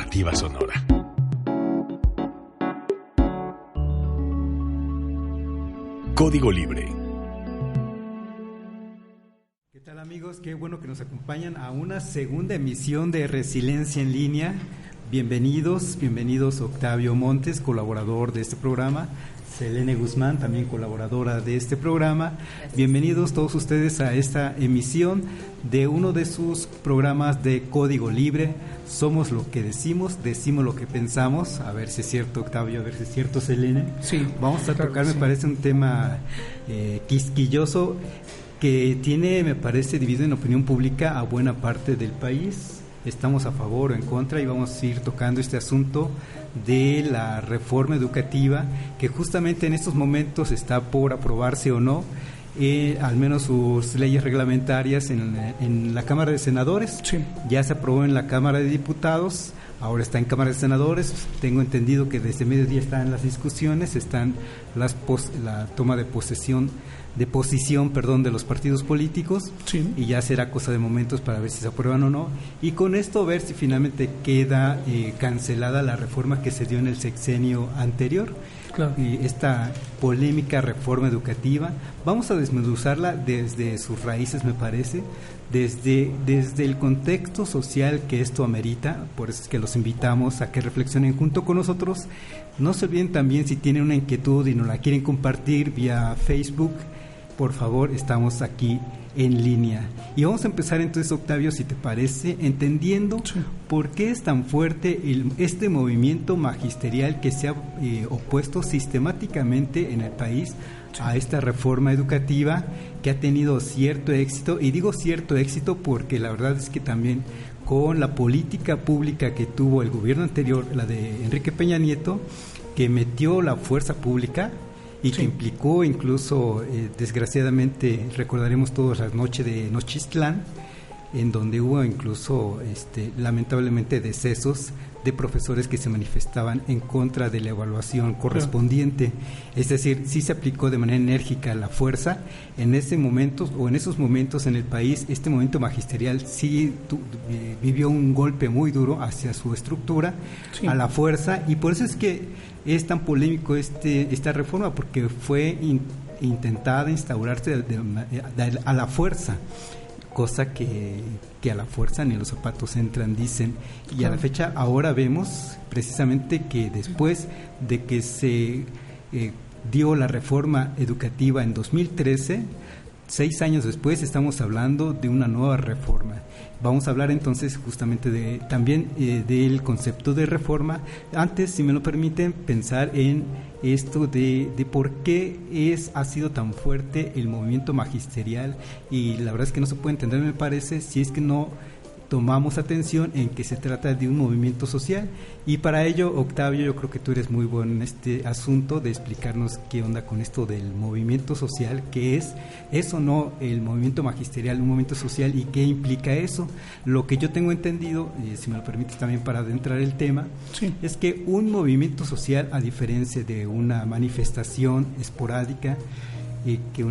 Alternativa Sonora. Código Libre. ¿Qué tal, amigos? Qué bueno que nos acompañan a una segunda emisión de Resiliencia en Línea. Bienvenidos Octavio Montes, colaborador de este programa, Selene Guzmán, también colaboradora de este programa. Gracias. Bienvenidos todos ustedes a esta emisión de uno de sus programas de Código Libre. Somos lo que decimos lo que pensamos. A ver si es cierto, Octavio, a ver si es cierto, Selene. Sí. Vamos a tocar, me parece, un tema quisquilloso que tiene, me parece, dividido en opinión pública a buena parte del país. Estamos a favor o en contra y vamos a ir tocando este asunto de la reforma educativa que justamente en estos momentos está por aprobarse o no, al menos sus leyes reglamentarias en la Cámara de Senadores. Sí. Ya se aprobó en la Cámara de Diputados, ahora está en Cámara de Senadores. Tengo entendido que desde mediodía están las discusiones, están la toma de posición de los partidos políticos. Sí. Y ya será cosa de momentos para ver si se aprueban o no, y con esto ver si finalmente queda cancelada la reforma que se dio en el sexenio anterior. Claro. Esta polémica reforma educativa, vamos a desmenuzarla desde sus raíces, me parece, desde el contexto social que esto amerita. Por eso es que los invitamos a que reflexionen junto con nosotros. No se olviden también, si tienen una inquietud y nos la quieren compartir vía Facebook, por favor, estamos aquí en línea. Y vamos a empezar entonces, Octavio, si te parece, entendiendo por qué es tan fuerte este movimiento magisterial que se ha opuesto sistemáticamente en el país a esta reforma educativa, que ha tenido cierto éxito. Y digo cierto éxito porque la verdad es que también con la política pública que tuvo el gobierno anterior, la de Enrique Peña Nieto, que metió la fuerza pública y que implicó incluso, desgraciadamente, recordaremos todos la noche de Nochistlán, en donde hubo incluso, lamentablemente, decesos de profesores que se manifestaban en contra de la evaluación correspondiente. Es decir, sí se aplicó de manera enérgica la fuerza. En ese momento, o en esos momentos en el país, este movimiento magisterial sí vivió un golpe muy duro hacia su estructura, a la fuerza, y por eso es que es tan polémico esta reforma, porque fue intentada instaurarse a la fuerza, cosa que a la fuerza ni los zapatos entran, dicen. Y a la fecha ahora vemos precisamente que después de que se dio la reforma educativa en 2013, 6 años después estamos hablando de una nueva reforma. Vamos a hablar entonces justamente también del concepto de reforma. Antes, si me lo permiten, pensar en esto de por qué ha sido tan fuerte el movimiento magisterial, y la verdad es que no se puede entender, me parece, si es que no tomamos atención en que se trata de un movimiento social. Y para ello, Octavio, yo creo que tú eres muy bueno en este asunto de explicarnos qué onda con esto del movimiento social, qué es o no el movimiento magisterial, un movimiento social, y qué implica eso. Lo que yo tengo entendido, si me lo permites también para adentrar el tema, es que un movimiento social, a diferencia de una manifestación esporádica, que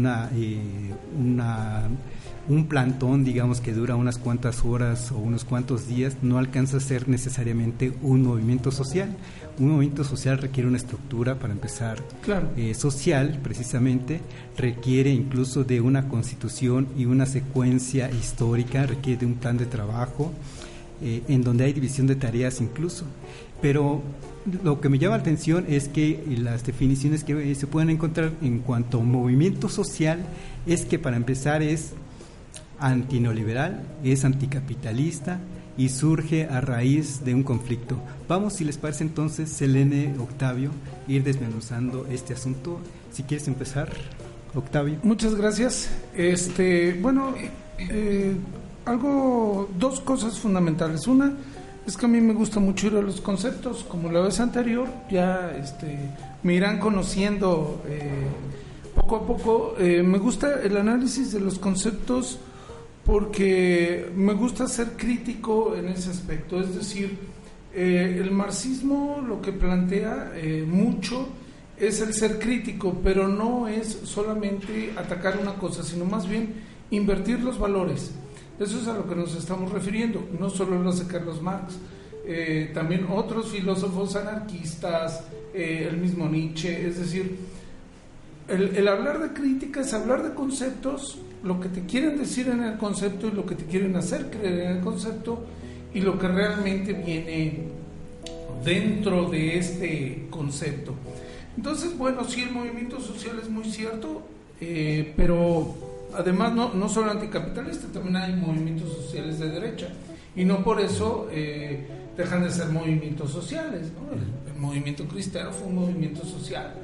un plantón, digamos, que dura unas cuantas horas o unos cuantos días, no alcanza a ser necesariamente un movimiento social. Un movimiento social requiere una estructura, para empezar, social, precisamente, requiere incluso de una constitución y una secuencia histórica, requiere de un plan de trabajo, en donde hay división de tareas incluso. Pero lo que me llama la atención es que las definiciones que se pueden encontrar en cuanto a movimiento social es que, para empezar, es antineoliberal, es anticapitalista y surge a raíz de un conflicto. Vamos, si les parece entonces, Selene, Octavio, ir desmenuzando este asunto. Si quieres empezar, Octavio. Muchas gracias. Dos cosas fundamentales. Una es que a mí me gusta mucho ir a los conceptos, como la vez anterior, ya me irán conociendo poco a poco. Me gusta el análisis de los conceptos porque me gusta ser crítico en ese aspecto. Es decir, el marxismo lo que plantea mucho es el ser crítico, pero no es solamente atacar una cosa, sino más bien invertir los valores. Eso es a lo que nos estamos refiriendo. No solo lo hace Carlos Marx, también otros filósofos anarquistas, el mismo Nietzsche. Es decir, el hablar de crítica es hablar de conceptos, lo que te quieren decir en el concepto y lo que te quieren hacer creer en el concepto y lo que realmente viene dentro de este concepto. Entonces, bueno, sí, el movimiento social es muy cierto, pero además no solo anticapitalista, también hay movimientos sociales de derecha, y no por eso dejan de ser movimientos sociales, ¿no? El movimiento cristero fue un movimiento social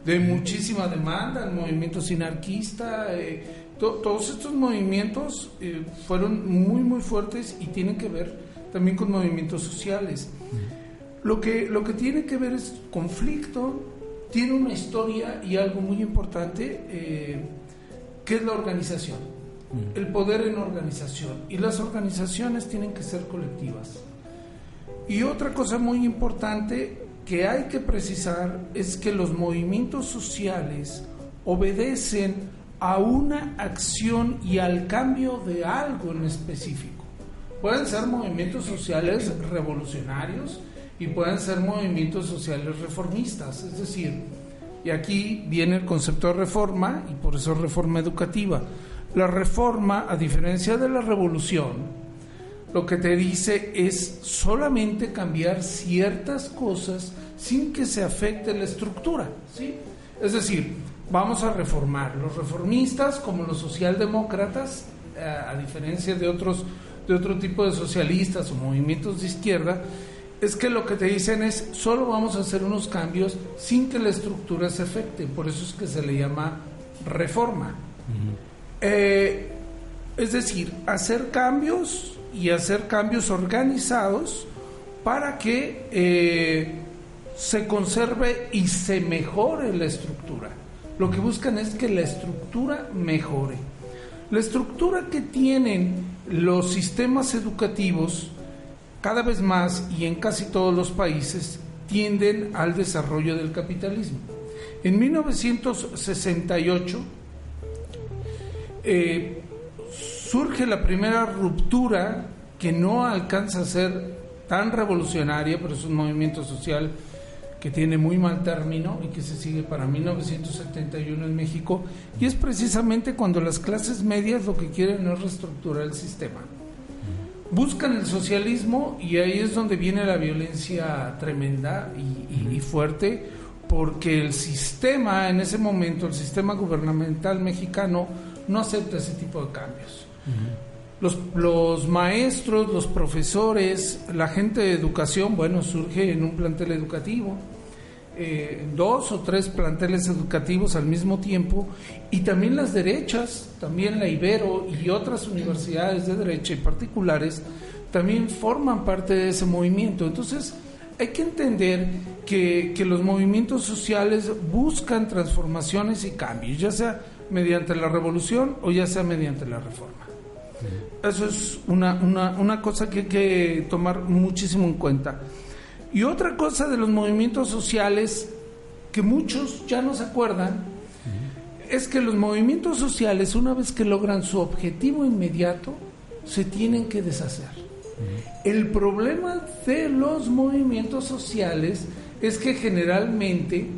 de muchísima demanda, el movimiento sinarquista, todos estos movimientos fueron muy muy fuertes y tienen que ver también con movimientos sociales. Lo que tiene que ver es conflicto, tiene una historia y algo muy importante, que es la organización, el poder en organización, y las organizaciones tienen que ser colectivas. Y otra cosa muy importante que hay que precisar es que los movimientos sociales obedecen a una acción y al cambio de algo en específico. Pueden ser movimientos sociales revolucionarios y pueden ser movimientos sociales reformistas, es decir, y aquí viene el concepto de reforma, y por eso reforma educativa. La reforma, a diferencia de la revolución, lo que te dice es solamente cambiar ciertas cosas sin que se afecte la estructura, ¿sí? Es decir, vamos a reformar. Los reformistas, como los socialdemócratas, a diferencia de otro tipo de socialistas o movimientos de izquierda, es que lo que te dicen es solo vamos a hacer unos cambios sin que la estructura se afecte. Por eso es que se le llama reforma. Es decir, hacer cambios y hacer cambios organizados para que se conserve y se mejore la estructura. Lo que buscan es que la estructura mejore. La estructura que tienen los sistemas educativos cada vez más y en casi todos los países tienden al desarrollo del capitalismo. En 1968 surge la primera ruptura que no alcanza a ser tan revolucionaria, pero es un movimiento social que tiene muy mal término y que se sigue para 1971 en México, y es precisamente cuando las clases medias lo que quieren es reestructurar el sistema. Buscan el socialismo y ahí es donde viene la violencia tremenda y fuerte, porque el sistema en ese momento, el sistema gubernamental mexicano, no acepta ese tipo de cambios. Los maestros, los profesores, la gente de educación, bueno, surge en un plantel educativo, 2 o 3 planteles educativos al mismo tiempo, y también las derechas, también la Ibero y otras universidades de derecha y particulares también forman parte de ese movimiento. Entonces hay que entender que los movimientos sociales buscan transformaciones y cambios, ya sea mediante la revolución o ya sea mediante la reforma. Eso es una cosa que hay que tomar muchísimo en cuenta. Y otra cosa de los movimientos sociales que muchos ya no se acuerdan es que los movimientos sociales, una vez que logran su objetivo inmediato, se tienen que deshacer. El problema de los movimientos sociales es que generalmente,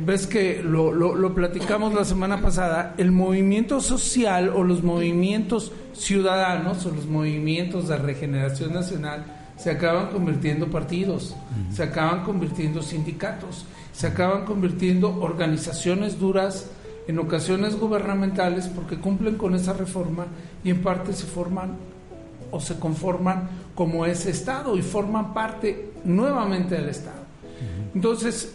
ves que lo platicamos la semana pasada, el movimiento social o los movimientos ciudadanos o los movimientos de regeneración nacional se acaban convirtiendo partidos, se acaban convirtiendo sindicatos, se acaban convirtiendo organizaciones duras, en ocasiones gubernamentales, porque cumplen con esa reforma y en parte se forman o se conforman como ese Estado y forman parte nuevamente del Estado. Entonces,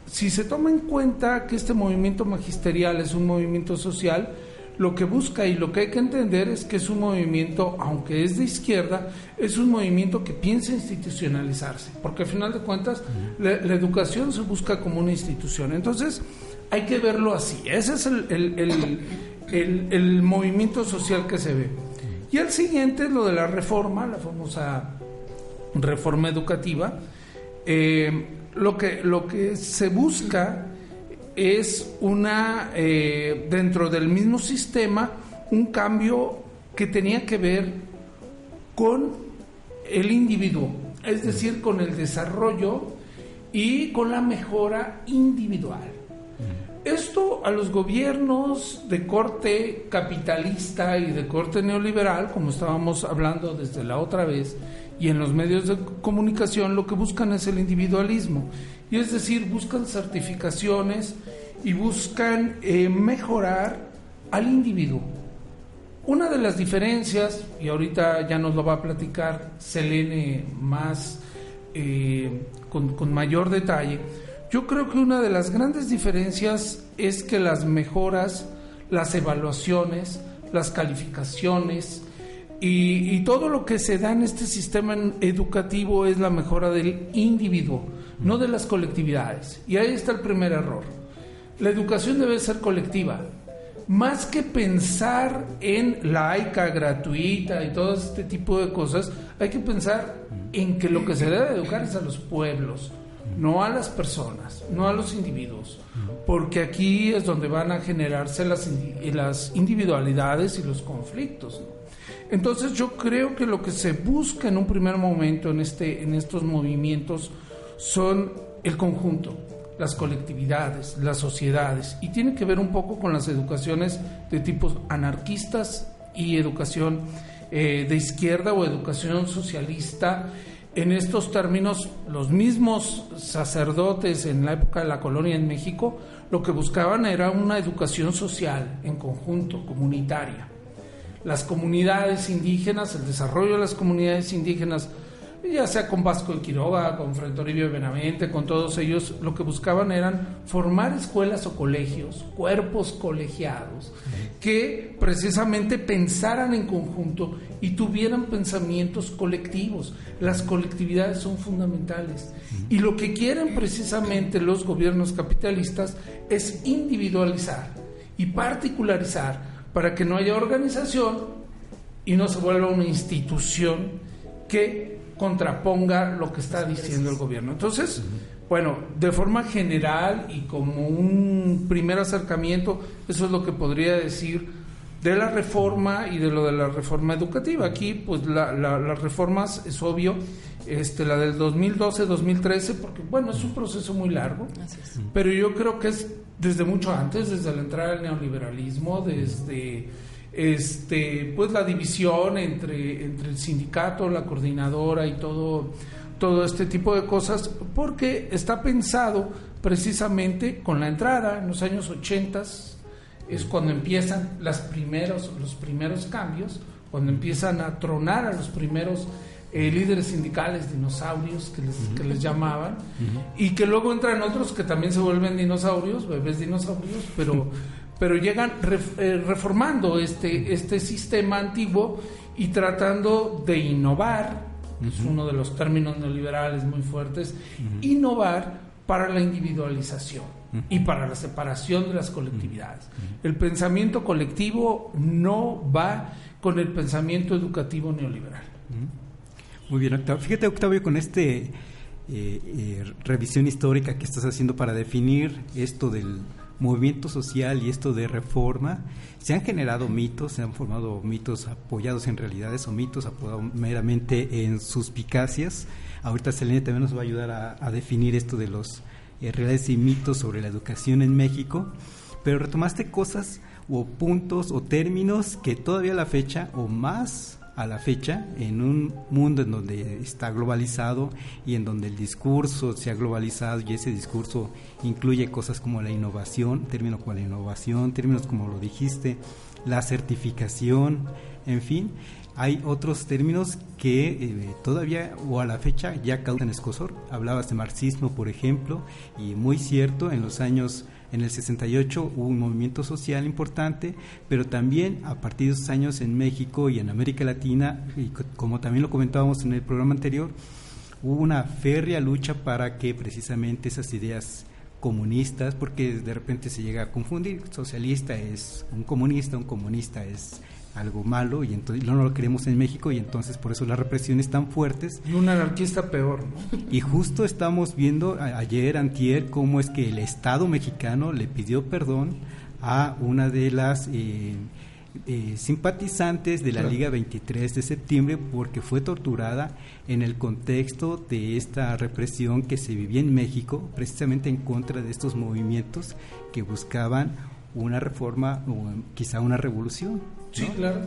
si se toma en cuenta que este movimiento magisterial es un movimiento social, lo que busca y lo que hay que entender es que es un movimiento, aunque es de izquierda, es un movimiento que piensa institucionalizarse, porque al final de cuentas la educación se busca como una institución. Entonces hay que verlo así. Ese es el movimiento social que se ve. Y el siguiente es lo de la reforma, la famosa reforma educativa. Lo que se busca es dentro del mismo sistema, un cambio que tenía que ver con el individuo, es decir, con el desarrollo y con la mejora individual. Esto a los gobiernos de corte capitalista y de corte neoliberal, como estábamos hablando desde la otra vez, y en los medios de comunicación, lo que buscan es el individualismo, y es decir, buscan certificaciones y buscan mejorar al individuo. Una de las diferencias, y ahorita ya nos lo va a platicar Selene más con mayor detalle, yo creo que una de las grandes diferencias es que las mejoras, las evaluaciones, las calificaciones y todo lo que se da en este sistema educativo es la mejora del individuo, no de las colectividades. Y ahí está el primer error. La educación debe ser colectiva. Más que pensar en laica, gratuita y todo este tipo de cosas, hay que pensar en que lo que se debe educar es a los pueblos, no a las personas, no a los individuos, porque aquí es donde van a generarse las individualidades y los conflictos, ¿no? Entonces yo creo que lo que se busca en un primer momento en estos movimientos son el conjunto, las colectividades, las sociedades, y tiene que ver un poco con las educaciones de tipos anarquistas y educación de izquierda o educación socialista. En estos términos, los mismos sacerdotes en la época de la colonia en México lo que buscaban era una educación social en conjunto, comunitaria. Las comunidades indígenas, el desarrollo de las comunidades indígenas, ya sea con Vasco de Quiroga, con Fray Toribio Benavente, con todos ellos, lo que buscaban eran formar escuelas o colegios, cuerpos colegiados, que precisamente pensaran en conjunto y tuvieran pensamientos colectivos. Las colectividades son fundamentales. Y lo que quieren precisamente los gobiernos capitalistas es individualizar y particularizar para que no haya organización y no se vuelva una institución que contraponga lo que está diciendo el gobierno. Entonces, bueno, de forma general y como un primer acercamiento, eso es lo que podría decir de la reforma y de lo de la reforma educativa. Aquí, pues, las reformas, es obvio, la del 2012-2013, porque, bueno, es un proceso muy largo, pero yo creo que es desde mucho antes, desde la entrada del neoliberalismo, desde pues la división entre el sindicato, la coordinadora y todo este tipo de cosas, porque está pensado precisamente con la entrada en los años 80, es cuando empiezan los primeros cambios, cuando empiezan a tronar a los primeros líderes sindicales, dinosaurios que les llamaban, y que luego entran otros que también se vuelven dinosaurios, bebés dinosaurios, pero llegan reformando este sistema antiguo y tratando de innovar, es uno de los términos neoliberales muy fuertes, innovar para la individualización y para la separación de las colectividades. El pensamiento colectivo no va con el pensamiento educativo neoliberal. Muy bien, Octavio. Fíjate, Octavio, con revisión histórica que estás haciendo para definir esto del movimiento social y esto de reforma, se han generado mitos, se han formado mitos apoyados en realidades o mitos apoyados meramente en suspicacias. Ahorita Selene también nos va a ayudar a definir esto de los realidades y mitos sobre la educación en México, pero retomaste cosas o puntos o términos que todavía a la fecha o más a la fecha, en un mundo en donde está globalizado y en donde el discurso se ha globalizado y ese discurso incluye cosas como la innovación, términos como la innovación, términos como lo dijiste, la certificación, en fin, hay otros términos que todavía o a la fecha ya causan escozor. Hablabas de marxismo, por ejemplo, y muy cierto, en el 68 hubo un movimiento social importante, pero también a partir de esos años en México y en América Latina, y como también lo comentábamos en el programa anterior, hubo una férrea lucha para que precisamente esas ideas comunistas, porque de repente se llega a confundir, socialista es un comunista es algo malo y entonces no lo queremos en México y entonces por eso las represiones tan fuertes. Y un anarquista peor, ¿no? Y justo estamos viendo ayer, antier, cómo es que el Estado mexicano le pidió perdón a una de las simpatizantes de la Claro. Liga 23 de septiembre, porque fue torturada en el contexto de esta represión que se vivía en México, precisamente en contra de estos movimientos que buscaban una reforma o quizá una revolución, ¿no? Sí, claro.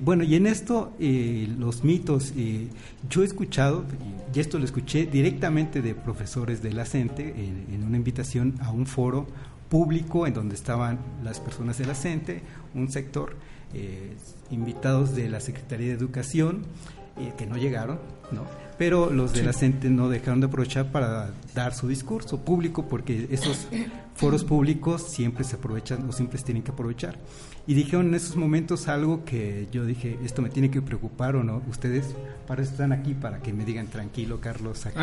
Bueno, y en esto los mitos, yo he escuchado, y esto lo escuché directamente de profesores de la CENTE en una invitación a un foro público en donde estaban las personas de la CENTE, un sector, invitados de la Secretaría de Educación, que no llegaron, ¿no? Pero los de la CENTE no dejaron de aprovechar para dar su discurso público, porque esos foros públicos siempre se aprovechan o siempre se tienen que aprovechar. Y dijeron en esos momentos algo que yo dije, esto me tiene que preocupar o no. Ustedes para eso están aquí, para que me digan, tranquilo, Carlos, aquí,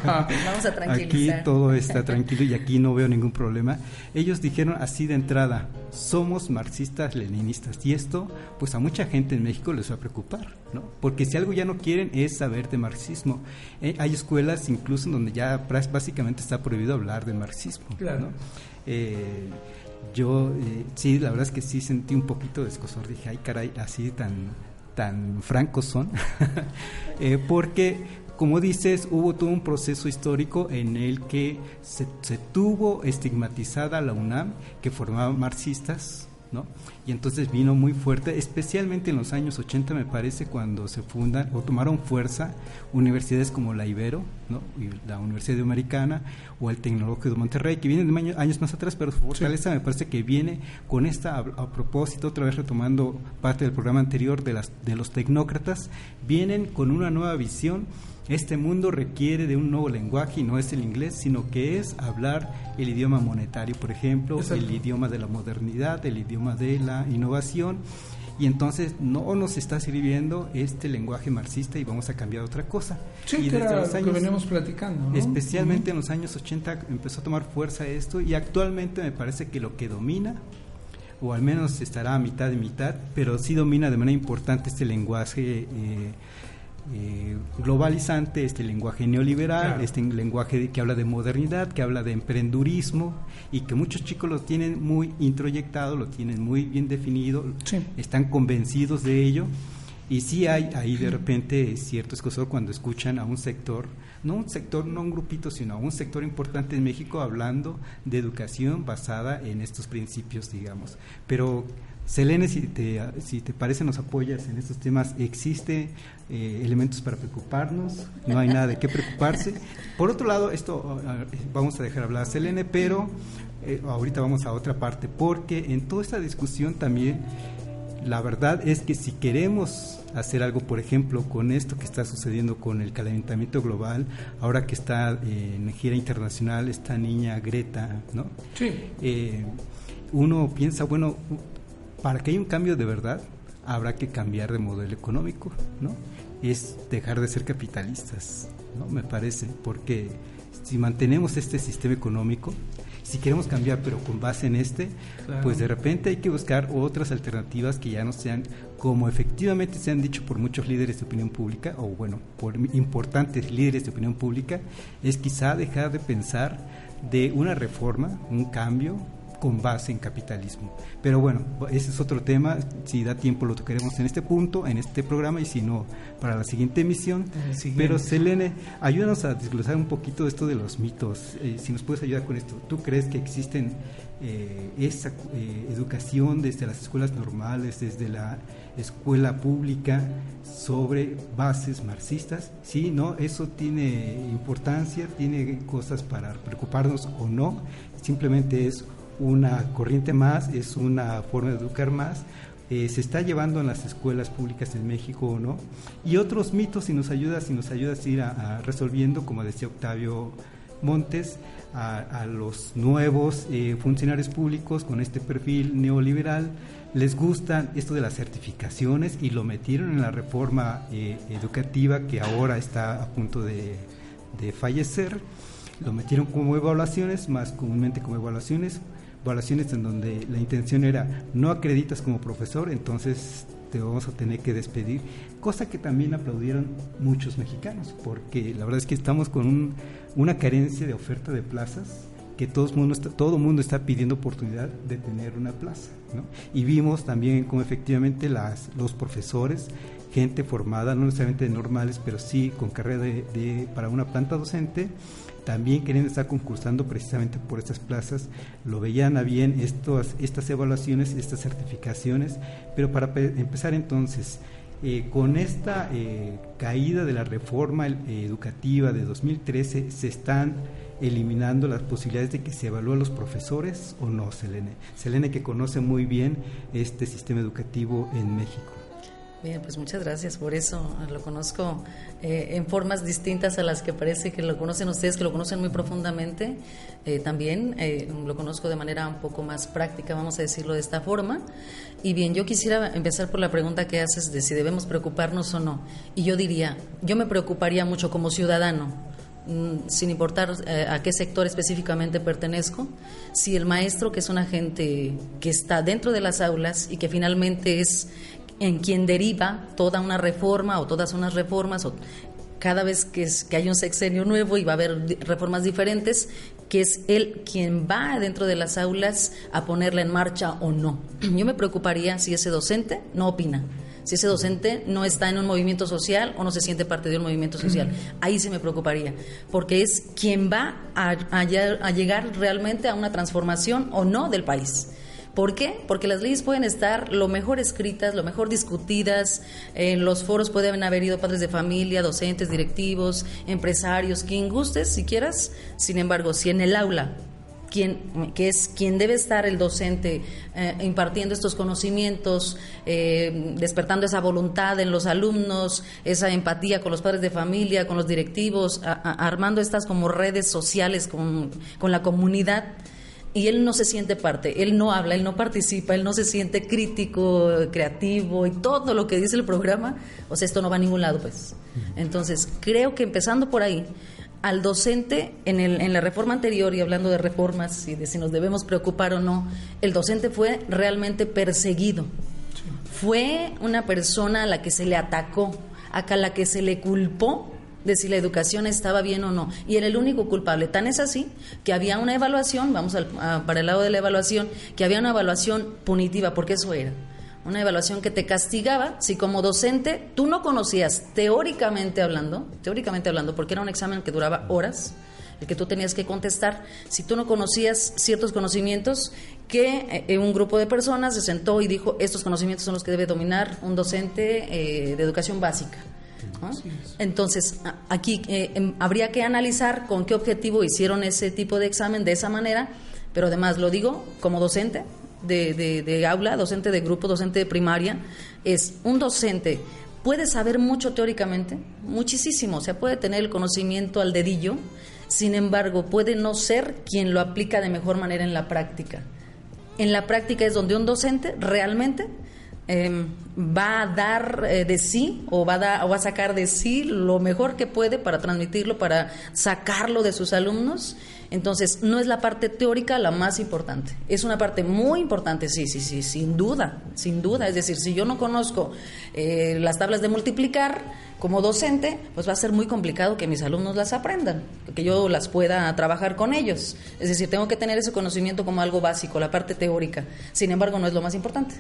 Vamos a tranquilizar. aquí todo está tranquilo y aquí no veo ningún problema. Ellos dijeron así de entrada, somos marxistas leninistas, y esto pues a mucha gente en México les va a preocupar, ¿no? Porque si algo ya no quieren es saber de marxismo. Hay escuelas incluso en donde ya básicamente está prohibido hablar de marxismo, Claro. ¿no? Yo sí, la verdad es que sí sentí un poquito de escozor, dije, ay caray, así tan francos son, porque como dices, hubo todo un proceso histórico en el que se tuvo estigmatizada la UNAM, que formaba marxistas, ¿no? Y entonces vino muy fuerte, especialmente en los años 80, me parece, cuando se fundan o tomaron fuerza universidades como la Ibero, ¿no? Y la Universidad Americana o el Tecnológico de Monterrey, que vienen de años más atrás, pero su fortaleza me parece que viene con esta, a propósito, otra vez retomando parte del programa anterior de los tecnócratas, vienen con una nueva visión. Este mundo requiere de un nuevo lenguaje, y no es el inglés, sino que es hablar el idioma monetario, por ejemplo, Exacto. el idioma de la modernidad, el idioma de la innovación, y entonces no nos está sirviendo este lenguaje marxista y vamos a cambiar otra cosa. Sí, y que desde era los lo que veníamos platicando, ¿no? especialmente en los años 80 empezó a tomar fuerza esto, y actualmente me parece que lo que domina, o al menos estará a mitad y mitad, pero sí domina de manera importante este lenguaje globalizante, este lenguaje neoliberal, Claro. este lenguaje que habla de modernidad, que habla de emprendurismo, y que muchos chicos lo tienen muy introyectado, lo tienen muy bien definido, Sí. están convencidos de ello. Y sí hay ahí de repente cierto escozor cuando escuchan a un sector, no un grupito, sino a un sector importante en México hablando de educación basada en estos principios, digamos. Pero Selene, si te parece, nos apoyas en estos temas. ¿Existe elementos para preocuparnos? No hay nada de qué preocuparse. Por otro lado, esto vamos a dejar hablar a Selene, pero ahorita vamos a otra parte, porque en toda esta discusión también la verdad es que si queremos hacer algo, por ejemplo, con esto que está sucediendo con el calentamiento global, ahora que está en gira internacional esta niña Greta, ¿no? Sí. Uno piensa, bueno, para que haya un cambio de verdad, habrá que cambiar de modelo económico, ¿no? Es dejar de ser capitalistas, ¿no? Me parece, porque si mantenemos este sistema económico, si queremos cambiar pero con base en Claro. pues de repente hay que buscar otras alternativas que ya no sean como efectivamente se han dicho por muchos líderes de opinión pública, o bueno, por importantes líderes de opinión pública, es quizá dejar de pensar de una reforma, un cambio con base en capitalismo. Pero bueno, ese es otro tema, si da tiempo lo tocaremos en este punto, en este programa, y si no, para la siguiente emisión. Pero Selene, ayúdanos a desglosar un poquito esto de los mitos, si nos puedes ayudar con esto. ¿Tú crees que existen esa educación desde las escuelas normales, desde la escuela pública, sobre bases marxistas? Sí, ¿no? ¿Eso tiene importancia? ¿Tiene cosas para preocuparnos o no? Simplemente es una corriente más, es una forma de educar más. Se está llevando en las escuelas públicas en México o no, y otros mitos, si nos ayudas a ir a resolviendo, como decía Octavio Montes, a los nuevos funcionarios públicos con este perfil neoliberal. Les gusta esto de las certificaciones y lo metieron en la reforma educativa que ahora está a punto de fallecer. Lo metieron como evaluaciones, más comúnmente como evaluaciones en donde la intención era: no acreditas como profesor, entonces te vamos a tener que despedir, cosa que también aplaudieron muchos mexicanos, porque la verdad es que estamos con una carencia de oferta de plazas que todo el mundo está pidiendo oportunidad de tener una plaza, ¿no? Y vimos también cómo efectivamente los profesores, gente formada, no necesariamente normales, pero sí con carrera para una planta docente, también querían estar concursando precisamente por estas plazas, lo veían a bien estas evaluaciones, estas certificaciones, pero para empezar entonces, con esta caída de la reforma educativa de 2013, se están eliminando las posibilidades de que se evalúen a los profesores o no, Selene. Selene, que conoce muy bien este sistema educativo en México. Bien, pues muchas gracias por eso. Lo conozco en formas distintas a las que parece que lo conocen ustedes, que lo conocen muy profundamente. También lo conozco de manera un poco más práctica, vamos a decirlo de esta forma. Y bien, yo quisiera empezar por la pregunta que haces de si debemos preocuparnos o no. Y yo diría, yo me preocuparía mucho como ciudadano, sin importar a qué sector específicamente pertenezco, si el maestro, que es un agente que está dentro de las aulas y que finalmente es en quien deriva toda una reforma o todas unas reformas, o cada vez que hay un sexenio nuevo y va a haber reformas diferentes, que es él quien va dentro de las aulas a ponerla en marcha o no. Yo me preocuparía si ese docente no opina, si ese docente no está en un movimiento social o no se siente parte de un movimiento social. Ahí sí me preocuparía, porque es quien va a llegar realmente a una transformación o no del país. ¿Por qué? Porque las leyes pueden estar lo mejor escritas, lo mejor discutidas, en los foros pueden haber ido padres de familia, docentes, directivos, empresarios, quien gustes, si quieras. Sin embargo, si en el aula, que es quien debe estar el docente impartiendo estos conocimientos, despertando esa voluntad en los alumnos, esa empatía con los padres de familia, con los directivos, armando estas como redes sociales con la comunidad, y él no se siente parte, él no habla, él no participa, él no se siente crítico, creativo y todo lo que dice el programa, o sea, esto no va a ningún lado, pues. Entonces, creo que empezando por ahí, al docente, en la reforma anterior, y hablando de reformas y de si nos debemos preocupar o no, el docente fue realmente perseguido. Fue una persona a la que se le atacó, a la que se le culpó de si la educación estaba bien o no, y era el único culpable. Tan es así que había una evaluación, vamos para el lado de la evaluación, que había una evaluación punitiva, porque eso era una evaluación que te castigaba si como docente tú no conocías, teóricamente hablando, porque era un examen que duraba horas, el que tú tenías que contestar, si tú no conocías ciertos conocimientos, que un grupo de personas se sentó y dijo, estos conocimientos son los que debe dominar un docente de educación básica, ¿no? Entonces, aquí habría que analizar con qué objetivo hicieron ese tipo de examen de esa manera, pero además lo digo como docente de aula, docente de grupo, docente de primaria, es un docente, puede saber mucho teóricamente, muchísimo, o sea, puede tener el conocimiento al dedillo, sin embargo, puede no ser quien lo aplica de mejor manera en la práctica. En la práctica es donde un docente realmente va a dar de sí o va a sacar de sí lo mejor que puede para transmitirlo, para sacarlo de sus alumnos. Entonces, no es la parte teórica la más importante, es una parte muy importante, sí, sin duda, es decir, si yo no conozco las tablas de multiplicar como docente, pues va a ser muy complicado que mis alumnos las aprendan, que yo las pueda trabajar con ellos, es decir, tengo que tener ese conocimiento como algo básico, la parte teórica, sin embargo no es lo más importante,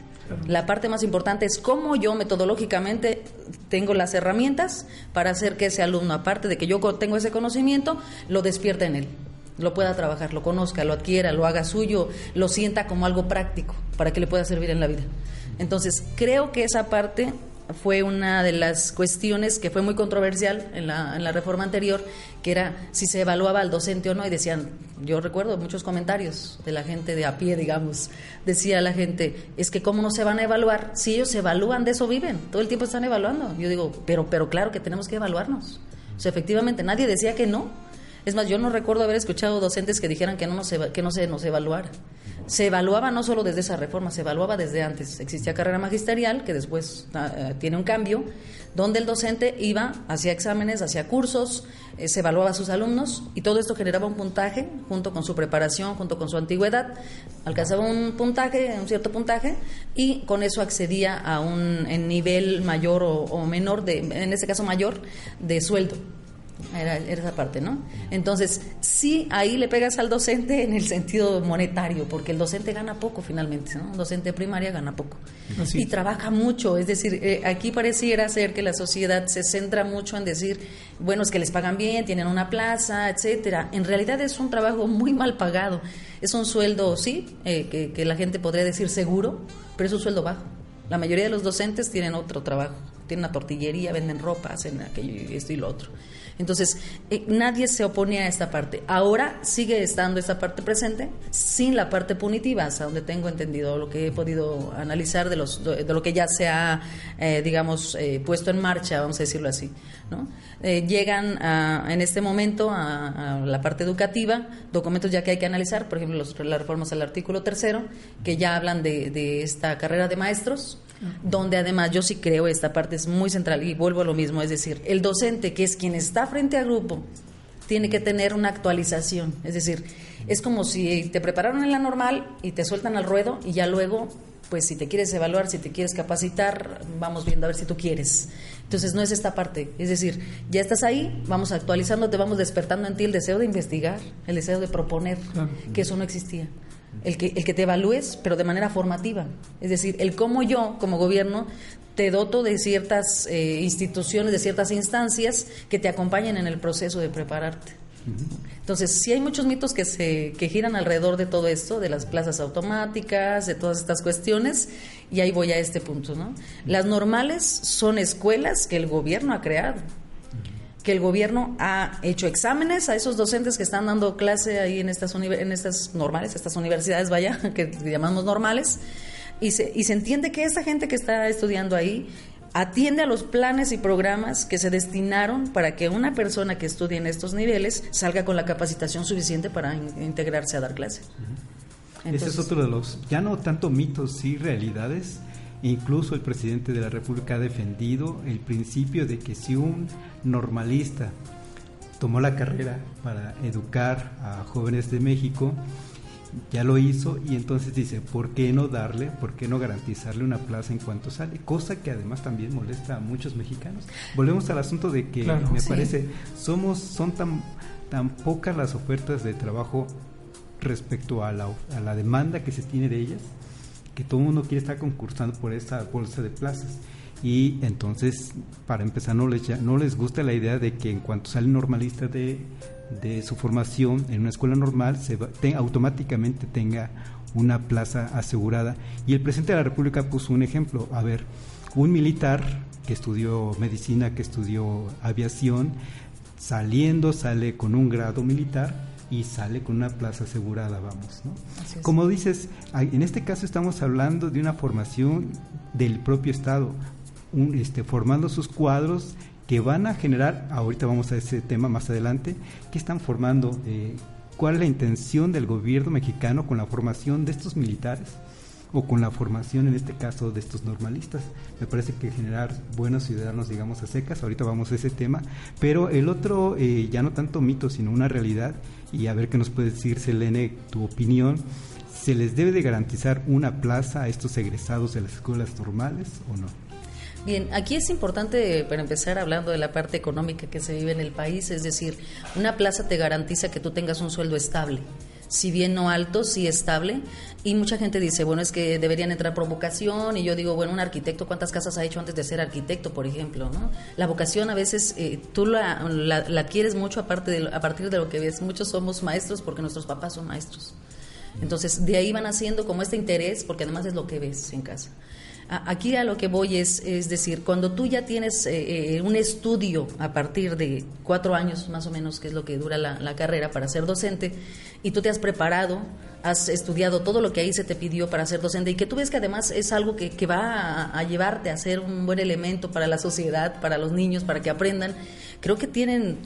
la parte más importante es cómo yo metodológicamente tengo las herramientas para hacer que ese alumno, aparte de que yo tengo ese conocimiento, lo despierte en él, lo pueda trabajar, lo conozca, lo adquiera, lo haga suyo, lo sienta como algo práctico para que le pueda servir en la vida. Entonces, creo que esa parte fue una de las cuestiones que fue muy controversial en la reforma anterior, que era si se evaluaba al docente o no, y decían, yo recuerdo muchos comentarios de la gente de a pie, digamos, decía la gente, es que cómo no se van a evaluar, si ellos se evalúan, de eso viven, todo el tiempo están evaluando. Yo digo, pero claro que tenemos que evaluarnos, o sea, efectivamente, nadie decía que no. Es más, yo no recuerdo haber escuchado docentes que dijeran que no se nos evaluara. Se evaluaba no solo desde esa reforma, se evaluaba desde antes. Existía carrera magisterial, que después tiene un cambio, donde el docente iba, hacía exámenes, hacía cursos, se evaluaba a sus alumnos, y todo esto generaba un puntaje, junto con su preparación, junto con su antigüedad, alcanzaba un cierto puntaje, y con eso accedía a un nivel mayor o menor, en este caso mayor, de sueldo. Era esa parte, ¿no? Entonces, sí, ahí le pegas al docente en el sentido monetario, porque el docente gana poco finalmente, ¿no? Un docente de primaria gana poco. Así y es. trabaja mucho, es decir, aquí pareciera ser que la sociedad se centra mucho en decir, bueno, es que les pagan bien, tienen una plaza, etcétera. En realidad es un trabajo muy mal pagado. Es un sueldo, sí, que la gente podría decir seguro, pero es un sueldo bajo. La mayoría de los docentes tienen otro trabajo, tienen una tortillería, venden ropa, hacen aquello, esto y lo otro. Entonces, nadie se opone a esta parte. Ahora sigue estando esta parte presente, sin la parte punitiva, hasta donde tengo entendido, lo que he podido analizar de lo que ya se ha, puesto en marcha, vamos a decirlo así, ¿no? Llegan en este momento a la parte educativa, documentos ya que hay que analizar, por ejemplo, las reformas al artículo 3º, que ya hablan de esta carrera de maestros, donde además yo sí creo esta parte es muy central y vuelvo a lo mismo, es decir, el docente, que es quien está frente al grupo, tiene que tener una actualización, es decir, es como si te prepararon en la normal y te sueltan al ruedo y ya luego, pues si te quieres evaluar, si te quieres capacitar, vamos viendo a ver si tú quieres. Entonces no es esta parte, es decir, ya estás ahí, vamos actualizando, te vamos despertando en ti el deseo de investigar, el deseo de proponer, claro, que eso no existía. El que te evalúes, pero de manera formativa. Es decir, el cómo yo, como gobierno, te doto de ciertas instituciones, de ciertas instancias que te acompañen en el proceso de prepararte. Entonces, sí hay muchos mitos que giran alrededor de todo esto, de las plazas automáticas, de todas estas cuestiones, y ahí voy a este punto, ¿no? Las normales son escuelas que el gobierno ha creado, que el gobierno ha hecho exámenes a esos docentes que están dando clase ahí en estas normales, estas universidades, vaya, que llamamos normales, y se entiende que esa gente que está estudiando ahí atiende a los planes y programas que se destinaron para que una persona que estudie en estos niveles salga con la capacitación suficiente para integrarse a dar clase. Ese es otro de los, ya no tanto mitos, sí realidades. Incluso el presidente de la República ha defendido el principio de que si un normalista tomó la carrera para educar a jóvenes de México, ya lo hizo, y entonces dice, ¿por qué no garantizarle una plaza en cuanto sale? Cosa que además también molesta a muchos mexicanos. Volvemos al asunto de que, claro, me parece, son tan pocas las ofertas de trabajo respecto a la demanda que se tiene de ellas, que todo el mundo quiere estar concursando por esta bolsa de plazas, y entonces, para empezar, no les gusta la idea de que en cuanto sale normalista de su formación en una escuela normal, automáticamente tenga una plaza asegurada. Y el presidente de la República puso un ejemplo. A ver, un militar que estudió medicina, que estudió aviación, sale con un grado militar y sale con una plaza asegurada, vamos, ¿no? Como dices, en este caso estamos hablando de una formación del propio Estado, formando sus cuadros que van a generar, ahorita vamos a ese tema más adelante, que están formando, cuál es la intención del gobierno mexicano con la formación de estos militares, o con la formación en este caso de estos normalistas. Me parece que generar buenos ciudadanos, digamos, a secas, ahorita vamos a ese tema, pero el otro, ya no tanto mito, sino una realidad, y a ver qué nos puede decir, Selene, tu opinión. ¿Se les debe de garantizar una plaza a estos egresados de las escuelas normales o no? Bien, aquí es importante, para empezar, hablando de la parte económica que se vive en el país, es decir, una plaza te garantiza que tú tengas un sueldo estable, si bien no alto, sí estable, y mucha gente dice, bueno, es que deberían entrar por vocación, y yo digo, bueno, un arquitecto, ¿cuántas casas ha hecho antes de ser arquitecto, por ejemplo, ¿no? La vocación a veces tú la adquieres mucho a partir de lo que ves. Muchos somos maestros porque nuestros papás son maestros, entonces de ahí van haciendo como este interés, porque además es lo que ves en casa. Aquí a lo que voy es decir, cuando tú ya tienes un estudio a partir de 4 años más o menos, que es lo que dura la carrera para ser docente, y tú te has preparado, has estudiado todo lo que ahí se te pidió para ser docente, y que tú ves que además es algo que va a llevarte a ser un buen elemento para la sociedad, para los niños, para que aprendan, creo que tienen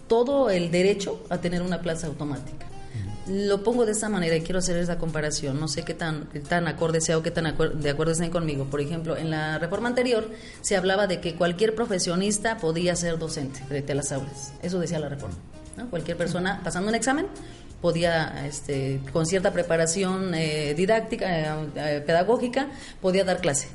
todo el derecho a tener una plaza automática. Lo pongo de esta manera y quiero hacer esa comparación. No sé qué tan acorde sea o qué tan de acuerdo estén conmigo. Por ejemplo, en la reforma anterior se hablaba de que cualquier profesionista podía ser docente frente a las aulas. Eso decía la reforma, ¿no? Cualquier persona pasando un examen podía, con cierta preparación didáctica, pedagógica, podía dar clase.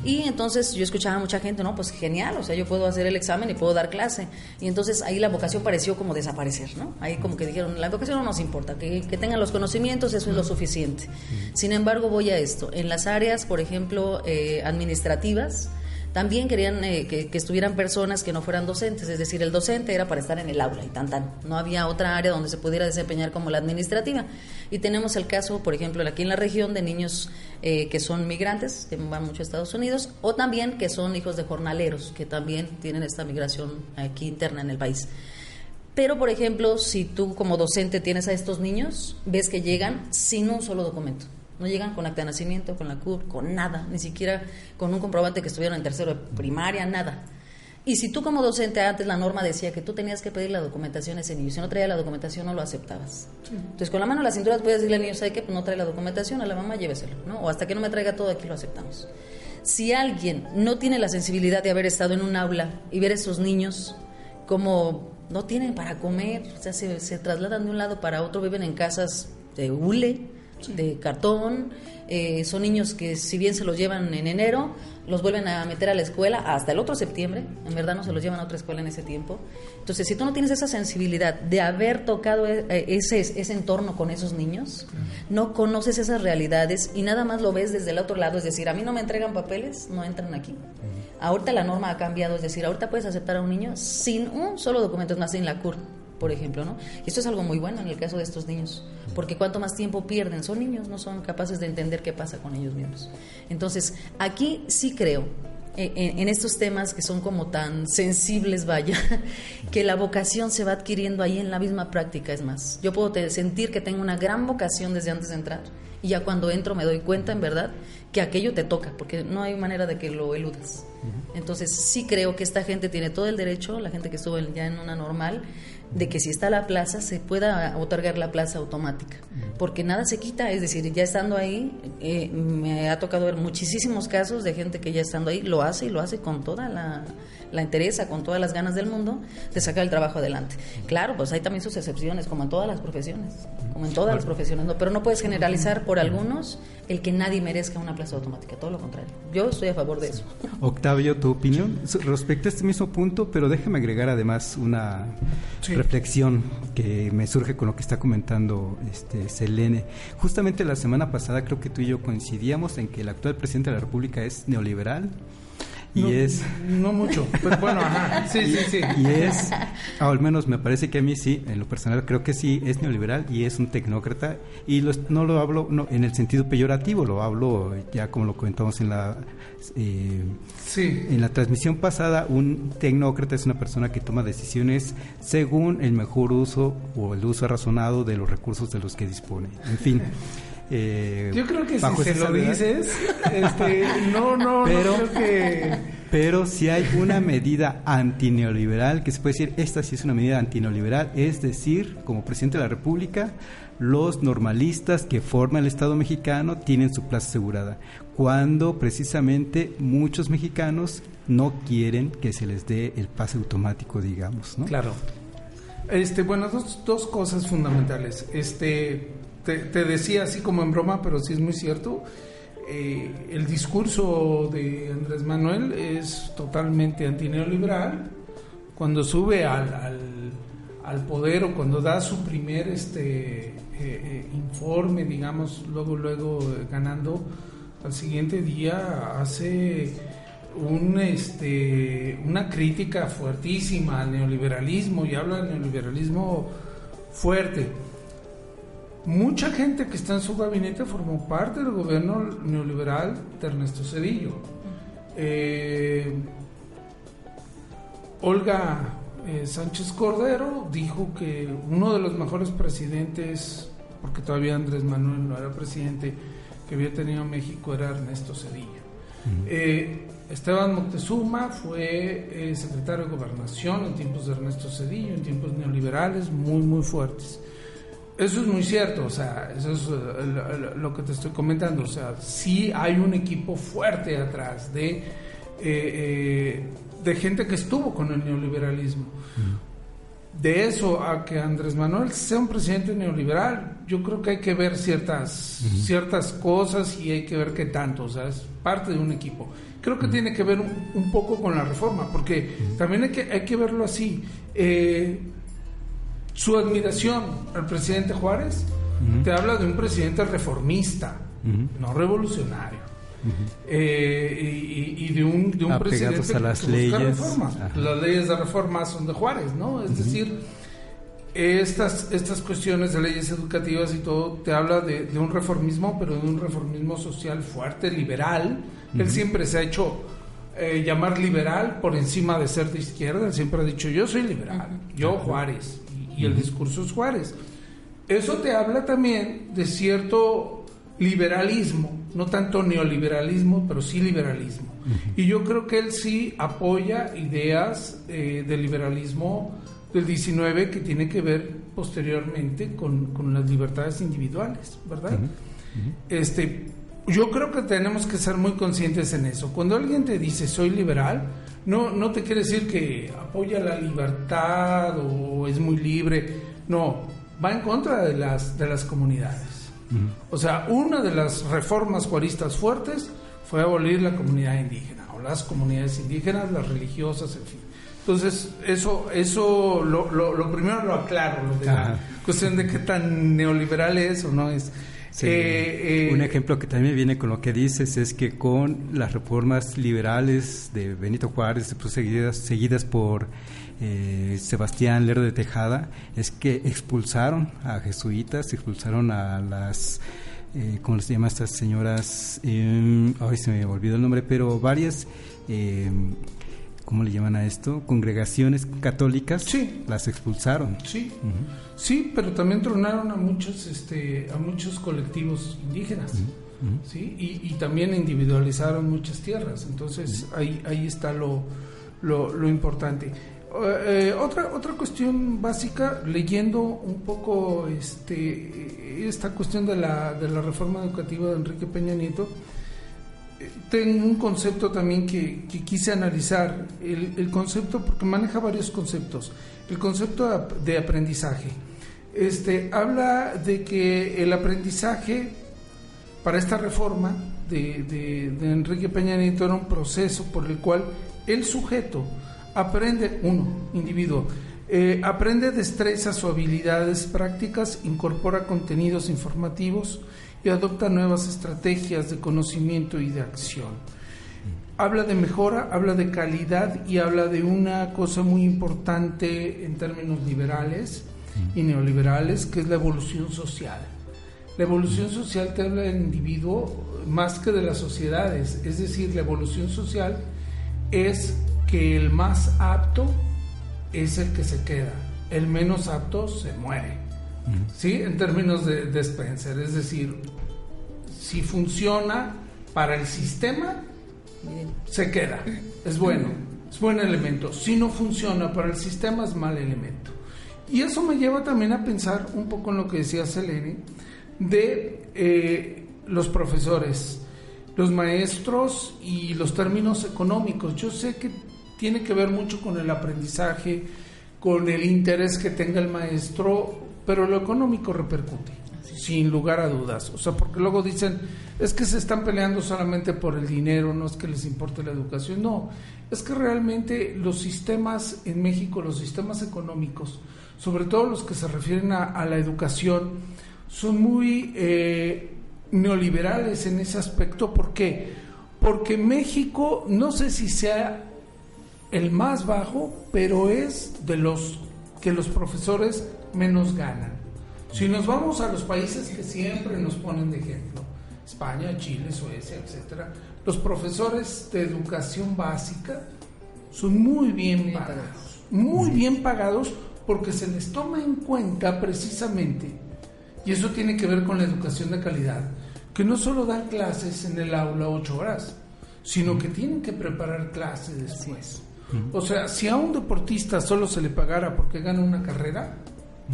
Y entonces yo escuchaba a mucha gente, no, pues genial, o sea, yo puedo hacer el examen y puedo dar clase. Y entonces ahí la vocación pareció como desaparecer, ¿no? Ahí como que dijeron, la vocación no nos importa, que tengan los conocimientos, eso es lo suficiente. Sin embargo, voy a esto. En las áreas, por ejemplo, administrativas, también querían que estuvieran personas que no fueran docentes, es decir, el docente era para estar en el aula y tan. No había otra área donde se pudiera desempeñar como la administrativa. Y tenemos el caso, por ejemplo, aquí en la región de niños que son migrantes, que van mucho a Estados Unidos, o también que son hijos de jornaleros, que también tienen esta migración aquí interna en el país. Pero, por ejemplo, si tú como docente tienes a estos niños, ves que llegan sin un solo documento. No llegan con acta de nacimiento, con la CUR, con nada, ni siquiera con un comprobante que estuvieron en tercero de primaria, nada. Y si tú como docente, antes la norma decía que tú tenías que pedir la documentación a ese niño, si no traía la documentación no lo aceptabas. Sí. Entonces con la mano en la cintura puedes decirle al niño, ¿sabe qué? Pues no trae la documentación, a la mamá lléveselo, ¿no? O hasta que no me traiga todo, aquí lo aceptamos. Si alguien no tiene la sensibilidad de haber estado en un aula y ver a esos niños como no tienen para comer, o sea, se trasladan de un lado para otro, viven en casas de hule, de cartón, son niños que si bien se los llevan en enero, los vuelven a meter a la escuela hasta el otro septiembre, en verdad no se los llevan a otra escuela en ese tiempo. Entonces, si tú no tienes esa sensibilidad de haber tocado ese entorno con esos niños, no conoces esas realidades y nada más lo ves desde el otro lado, es decir, a mí no me entregan papeles, no entran aquí. Ahorita la norma ha cambiado, es decir, ahorita puedes aceptar a un niño sin un solo documento, es más, sin la CUR, por ejemplo, ¿no? Y esto es algo muy bueno en el caso de estos niños, porque cuanto más tiempo pierden, son niños, no son capaces de entender qué pasa con ellos mismos. Entonces, aquí sí creo, en estos temas que son como tan sensibles, vaya, que la vocación se va adquiriendo ahí en la misma práctica. Es más, yo puedo sentir que tengo una gran vocación desde antes de entrar, y ya cuando entro me doy cuenta, en verdad, que aquello te toca, porque no hay manera de que lo eludas. Entonces, sí creo que esta gente tiene todo el derecho, la gente que estuvo ya en una normal, de que si está la plaza, se pueda otorgar la plaza automática, porque nada se quita, es decir, ya estando ahí, me ha tocado ver muchísimos casos de gente que ya estando ahí lo hace y lo hace con toda la entereza, con todas las ganas del mundo de sacar el trabajo adelante. Claro, pues hay también sus excepciones, como en todas las profesiones, ¿no? Pero no puedes generalizar por algunos el que nadie merezca una plaza automática, todo lo contrario. Yo estoy a favor de eso. Octavio, ¿tu opinión respecto a este mismo punto? Pero déjame agregar además una reflexión que me surge con lo que está comentando Selene. Justamente la semana pasada creo que tú y yo coincidíamos en que el actual presidente de la República es neoliberal. No mucho, pero bueno, ajá, sí. Y es, al menos me parece que a mí sí, en lo personal creo que sí, es neoliberal y es un tecnócrata, y no lo hablo en el sentido peyorativo, lo hablo ya como lo comentamos en la transmisión pasada. Un tecnócrata es una persona que toma decisiones según el mejor uso o el uso razonado de los recursos de los que dispone. En fin. Yo creo que si se lo dices, no creo que... Pero si hay una medida antineoliberal, que se puede decir, esta sí es una medida antineoliberal, es decir, como presidente de la República, los normalistas que forman el Estado mexicano tienen su plaza asegurada, cuando precisamente muchos mexicanos no quieren que se les dé el pase automático, digamos, ¿no? Claro. Bueno, dos cosas fundamentales. Te decía así como en broma, pero sí es muy cierto, el discurso de Andrés Manuel es totalmente antineoliberal. Cuando sube al poder, o cuando da su primer informe, digamos, luego ganando, al siguiente día hace una crítica fuertísima al neoliberalismo, y habla del neoliberalismo fuerte. Mucha gente que está en su gabinete formó parte del gobierno neoliberal de Ernesto Zedillo. Olga Sánchez Cordero dijo que uno de los mejores presidentes, porque todavía Andrés Manuel no era presidente, que había tenido México era Ernesto Zedillo. Esteban Moctezuma fue secretario de Gobernación en tiempos de Ernesto Zedillo, en tiempos neoliberales muy, muy fuertes. Eso es muy cierto, o sea, eso es lo que te estoy comentando, o sea, sí hay un equipo fuerte atrás de gente que estuvo con el neoliberalismo. De eso a que Andrés Manuel sea un presidente neoliberal, yo creo que hay que ver ciertas cosas y hay que ver qué tanto, o sea, es parte de un equipo. Creo que tiene que ver un poco con la reforma, porque también hay que verlo así. Su admiración al presidente Juárez te habla de un presidente reformista, no revolucionario. Y de un presidente a las que leyes. busca reformas. Las leyes de reforma son de Juárez, ¿no? Es decir, estas cuestiones de leyes educativas y todo te habla de un reformismo, pero de un reformismo social fuerte, liberal. Él siempre se ha hecho llamar liberal por encima de ser de izquierda. Él siempre ha dicho, yo soy liberal, yo Juárez, y el discurso es Juárez. Eso te habla también de cierto liberalismo, no tanto neoliberalismo, pero sí liberalismo. Y yo creo que él sí apoya ideas del liberalismo del 19 que tiene que ver posteriormente con las libertades individuales, ¿verdad? Yo creo que tenemos que ser muy conscientes en eso. Cuando alguien te dice soy liberal, no te quiere decir que apoya la libertad o es muy libre. No, va en contra de las comunidades. O sea, una de las reformas juaristas fuertes fue abolir la comunidad indígena, o las comunidades indígenas, las religiosas, en fin. Entonces, eso lo primero lo aclaro, lo de la cuestión de qué tan neoliberal es o no es. Sí. Un ejemplo que también viene con lo que dices es que con las reformas liberales de Benito Juárez, después seguidas por Sebastián Lerdo de Tejada, es que expulsaron a jesuitas, expulsaron a las ¿cómo se llama estas señoras? Ay, se me olvidó el nombre, pero varias ¿cómo le llaman a esto? Congregaciones católicas, sí, las expulsaron. Sí, sí, pero también tronaron a muchos colectivos indígenas, sí, y también individualizaron muchas tierras. Entonces ahí está lo importante. Otra cuestión básica, leyendo un poco esta cuestión de la reforma educativa de Enrique Peña Nieto, tengo un concepto también que quise analizar, el concepto, porque maneja varios conceptos. El concepto de aprendizaje. Habla de que el aprendizaje para esta reforma de Enrique Peña Nieto era un proceso por el cual el sujeto aprende, individuo, aprende destrezas o habilidades prácticas, incorpora contenidos informativos y adopta nuevas estrategias de conocimiento y de acción. Habla de mejora, habla de calidad y habla de una cosa muy importante en términos liberales y neoliberales, que es la evolución social. La evolución social te habla del individuo más que de las sociedades, es decir, la evolución social es que el más apto es el que se queda, el menos apto se muere. ¿Sí? En términos de Spencer, es decir, si funciona para el sistema, se queda, es bueno, es buen elemento. Si no funciona para el sistema, es mal elemento. Y eso me lleva también a pensar un poco en lo que decía Selene de los profesores, los maestros y los términos económicos. Yo sé que tiene que ver mucho con el aprendizaje, con el interés que tenga el maestro, pero lo económico repercute, sin lugar a dudas. O sea, porque luego dicen, es que se están peleando solamente por el dinero, no es que les importe la educación. No, es que realmente los sistemas en México, los sistemas económicos, sobre todo los que se refieren a la educación, son muy neoliberales en ese aspecto. ¿Por qué? Porque México, no sé si sea el más bajo, pero es de los que los profesores menos ganan. Si nos vamos a los países que siempre nos ponen de ejemplo, España, Chile, Suecia, etcétera, los profesores de educación básica son muy bien pagados, porque se les toma en cuenta precisamente, y eso tiene que ver con la educación de calidad, que no solo dan clases en el aula 8 horas, sino que tienen que preparar clases después. O sea, si a un deportista solo se le pagara porque gana una carrera,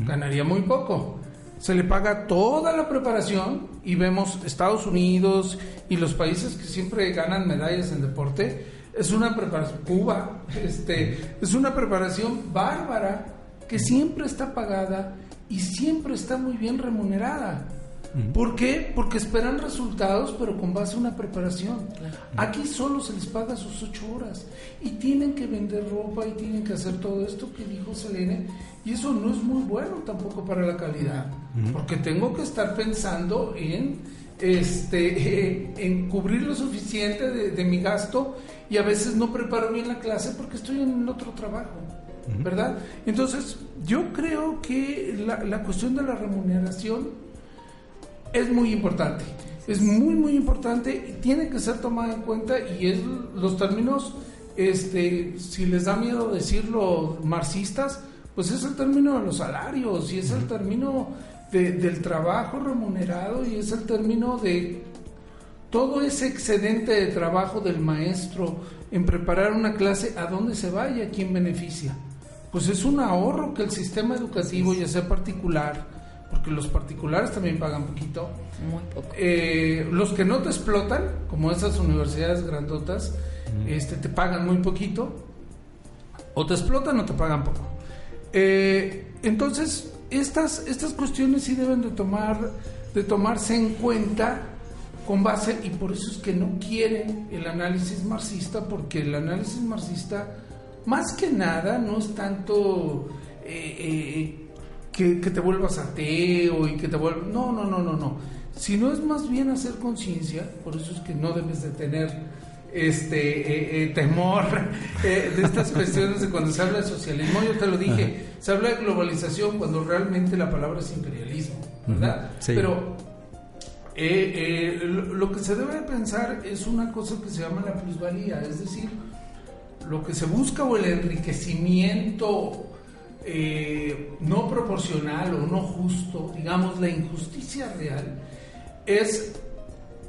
ganaría muy poco. Se le paga toda la preparación, y vemos Estados Unidos y los países que siempre ganan medallas en deporte, es una preparación, Cuba, es una preparación bárbara que siempre está pagada y siempre está muy bien remunerada. ¿Por qué? Porque esperan resultados, pero con base a una preparación. Aquí solo se les paga sus 8 horas y tienen que vender ropa y tienen que hacer todo esto que dijo Selene, y eso no es muy bueno tampoco para la calidad, porque tengo que estar pensando en cubrir lo suficiente de mi gasto, y a veces no preparo bien la clase porque estoy en otro trabajo, ¿verdad? Entonces yo creo que la cuestión de la remuneración es muy importante, es muy muy importante, y tiene que ser tomada en cuenta, y es los términos, si les da miedo decirlo marxistas, pues es el término de los salarios, y es el término del trabajo remunerado, y es el término de todo ese excedente de trabajo del maestro en preparar una clase, a dónde se va y a quién beneficia. Pues es un ahorro que el sistema educativo, ya sea particular, porque los particulares también pagan poquito, muy poco, los que no te explotan, como esas universidades grandotas, te pagan muy poquito, o te explotan o te pagan poco. Entonces estas cuestiones sí deben de tomarse en cuenta con base, y por eso es que no quieren el análisis marxista, porque el análisis marxista más que nada no es tanto que te vuelvas ateo y que te vuelvas... No. Sino es más bien hacer conciencia. Por eso es que no debes de tener temor de estas cuestiones de cuando se habla de socialismo. Yo te lo dije, se habla de globalización cuando realmente la palabra es imperialismo, ¿verdad? Sí. Pero lo que se debe de pensar es una cosa que se llama la plusvalía, es decir, lo que se busca, o el enriquecimiento no proporcional o no justo, digamos la injusticia real, es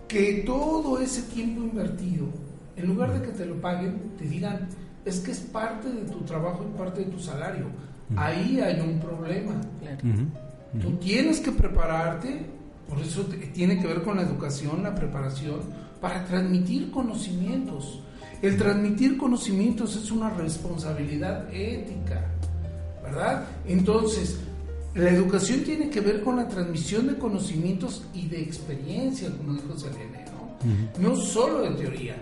que todo ese tiempo invertido, en lugar de que te lo paguen, te digan, es que es parte de tu trabajo y parte de tu salario. Ahí hay un problema. Tú tienes que prepararte, por eso tiene que ver con la educación, la preparación, para transmitir conocimientos. El transmitir conocimientos es una responsabilidad ética, ¿verdad? Entonces, la educación tiene que ver con la transmisión de conocimientos y de experiencia, como dijo Selene, ¿no? No solo de teoría.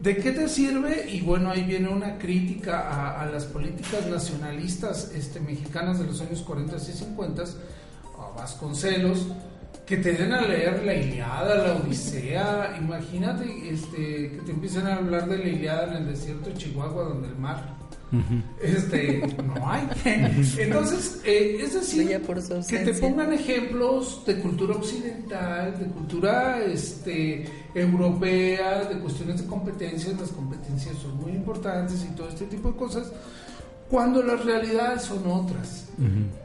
¿De qué te sirve? Y bueno, ahí viene una crítica a las políticas nacionalistas mexicanas de los años 40 y 50, a Vasconcelos, que te den a leer la Ilíada, la Odisea. Imagínate que te empiecen a hablar de la Ilíada en el desierto de Chihuahua, donde el mar no hay. Entonces, es decir, que te pongan ejemplos de cultura occidental, de cultura europea, de cuestiones de competencias. Las competencias son muy importantes y todo este tipo de cosas, cuando las realidades son otras.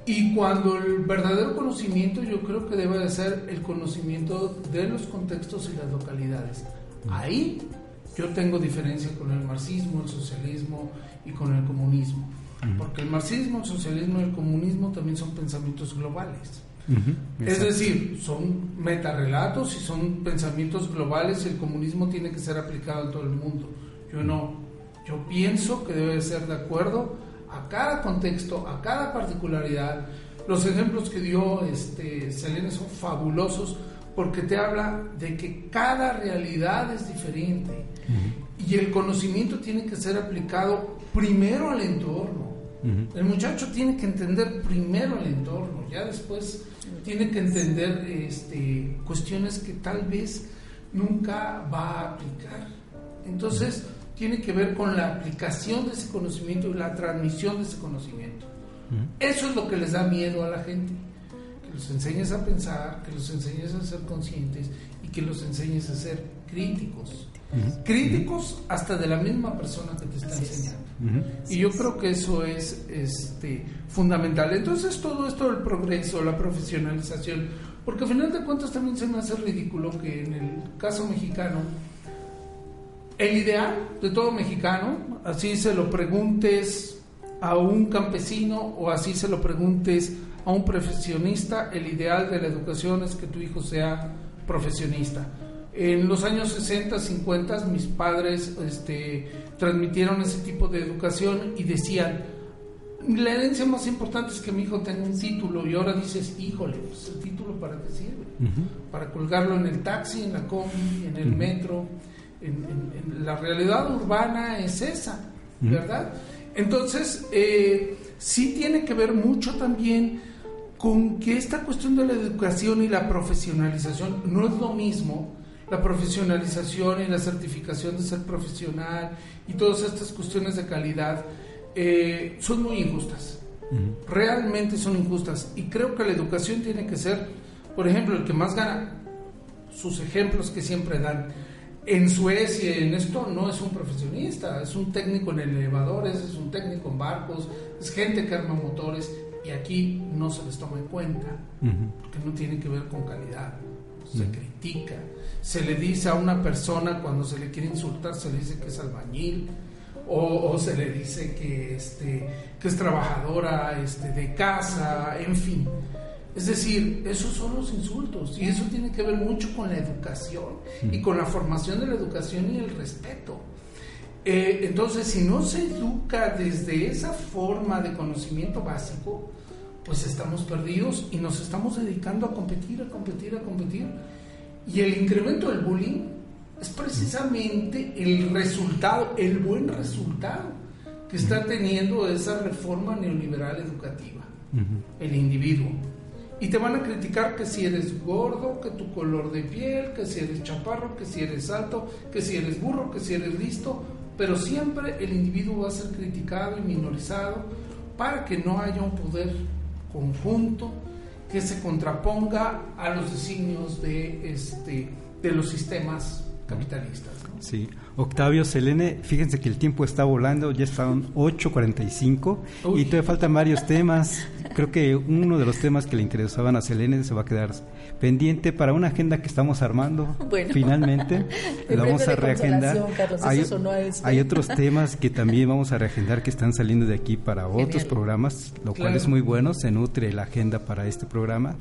Y cuando el verdadero conocimiento, yo creo que debe de ser el conocimiento de los contextos y las localidades. Ahí yo tengo diferencia con el marxismo, el socialismo y con el comunismo, porque el marxismo, el socialismo y el comunismo también son pensamientos globales. Es decir, son metarrelatos y son pensamientos globales, y el comunismo tiene que ser aplicado en todo el mundo. Yo pienso que debe ser de acuerdo a cada contexto, a cada particularidad. Los ejemplos que dio Selene son fabulosos, porque te habla de que cada realidad es diferente, y el conocimiento tiene que ser aplicado primero al entorno. El muchacho tiene que entender primero el entorno, ya después tiene que entender cuestiones que tal vez nunca va a aplicar. Entonces tiene que ver con la aplicación de ese conocimiento y la transmisión de ese conocimiento. Eso es lo que les da miedo a la gente, que los enseñes a pensar, que los enseñes a ser conscientes y que los enseñes a ser críticos. Críticos hasta de la misma persona que te está enseñando. Y yo creo que eso es fundamental. Entonces, todo esto del progreso, la profesionalización, porque al final de cuentas también se me hace ridículo que en el caso mexicano, el ideal de todo mexicano, así se lo preguntes a un campesino o así se lo preguntes a un profesionista, el ideal de la educación es que tu hijo sea profesionista. En los años 60, 50, mis padres transmitieron ese tipo de educación y decían, La herencia más importante es que mi hijo tenga un título, y ahora dices, híjole, pues el título ¿para qué sirve? Para colgarlo en el taxi, en la combi, en el metro. En la realidad urbana es esa, ¿verdad? Entonces, sí tiene que ver mucho también con que esta cuestión de la educación y la profesionalización no es lo mismo. La profesionalización y la certificación de ser profesional y todas estas cuestiones de calidad son muy injustas. Realmente son injustas, y creo que la educación tiene que ser, por ejemplo, el que más gana. Sus ejemplos que siempre dan en Suecia, en esto, no es un profesionista, es un técnico en elevadores, es un técnico en barcos, es gente que arma motores, y aquí no se les toma en cuenta, porque no tiene que ver con calidad. Se critica, se le dice a una persona, cuando se le quiere insultar, se le dice que es albañil, o se le dice que es trabajadora de casa, en fin. Es decir, esos son los insultos, y eso tiene que ver mucho con la educación y con la formación de la educación y el respeto. Entonces, si no se educa desde esa forma de conocimiento básico, pues estamos perdidos y nos estamos dedicando a competir. Y el incremento del bullying es precisamente el buen resultado que está teniendo esa reforma neoliberal educativa, el individuo. Y te van a criticar que si eres gordo, que tu color de piel, que si eres chaparro, que si eres alto, que si eres burro, que si eres listo, pero siempre el individuo va a ser criticado y minorizado para que no haya un poder conjunto que se contraponga a los designios de los sistemas capitalistas, ¿no? Sí. Octavio, Selene, fíjense que el tiempo está volando, ya son 8:45 y todavía faltan varios temas. Creo que uno de los temas que le interesaban a Selene se va a quedar pendiente para una agenda que estamos armando. Bueno, finalmente la vamos a reagendar. Carlos, hay otros temas que también vamos a reagendar que están saliendo de aquí para otros programas, lo cual es muy bueno. Se nutre la agenda para este programa,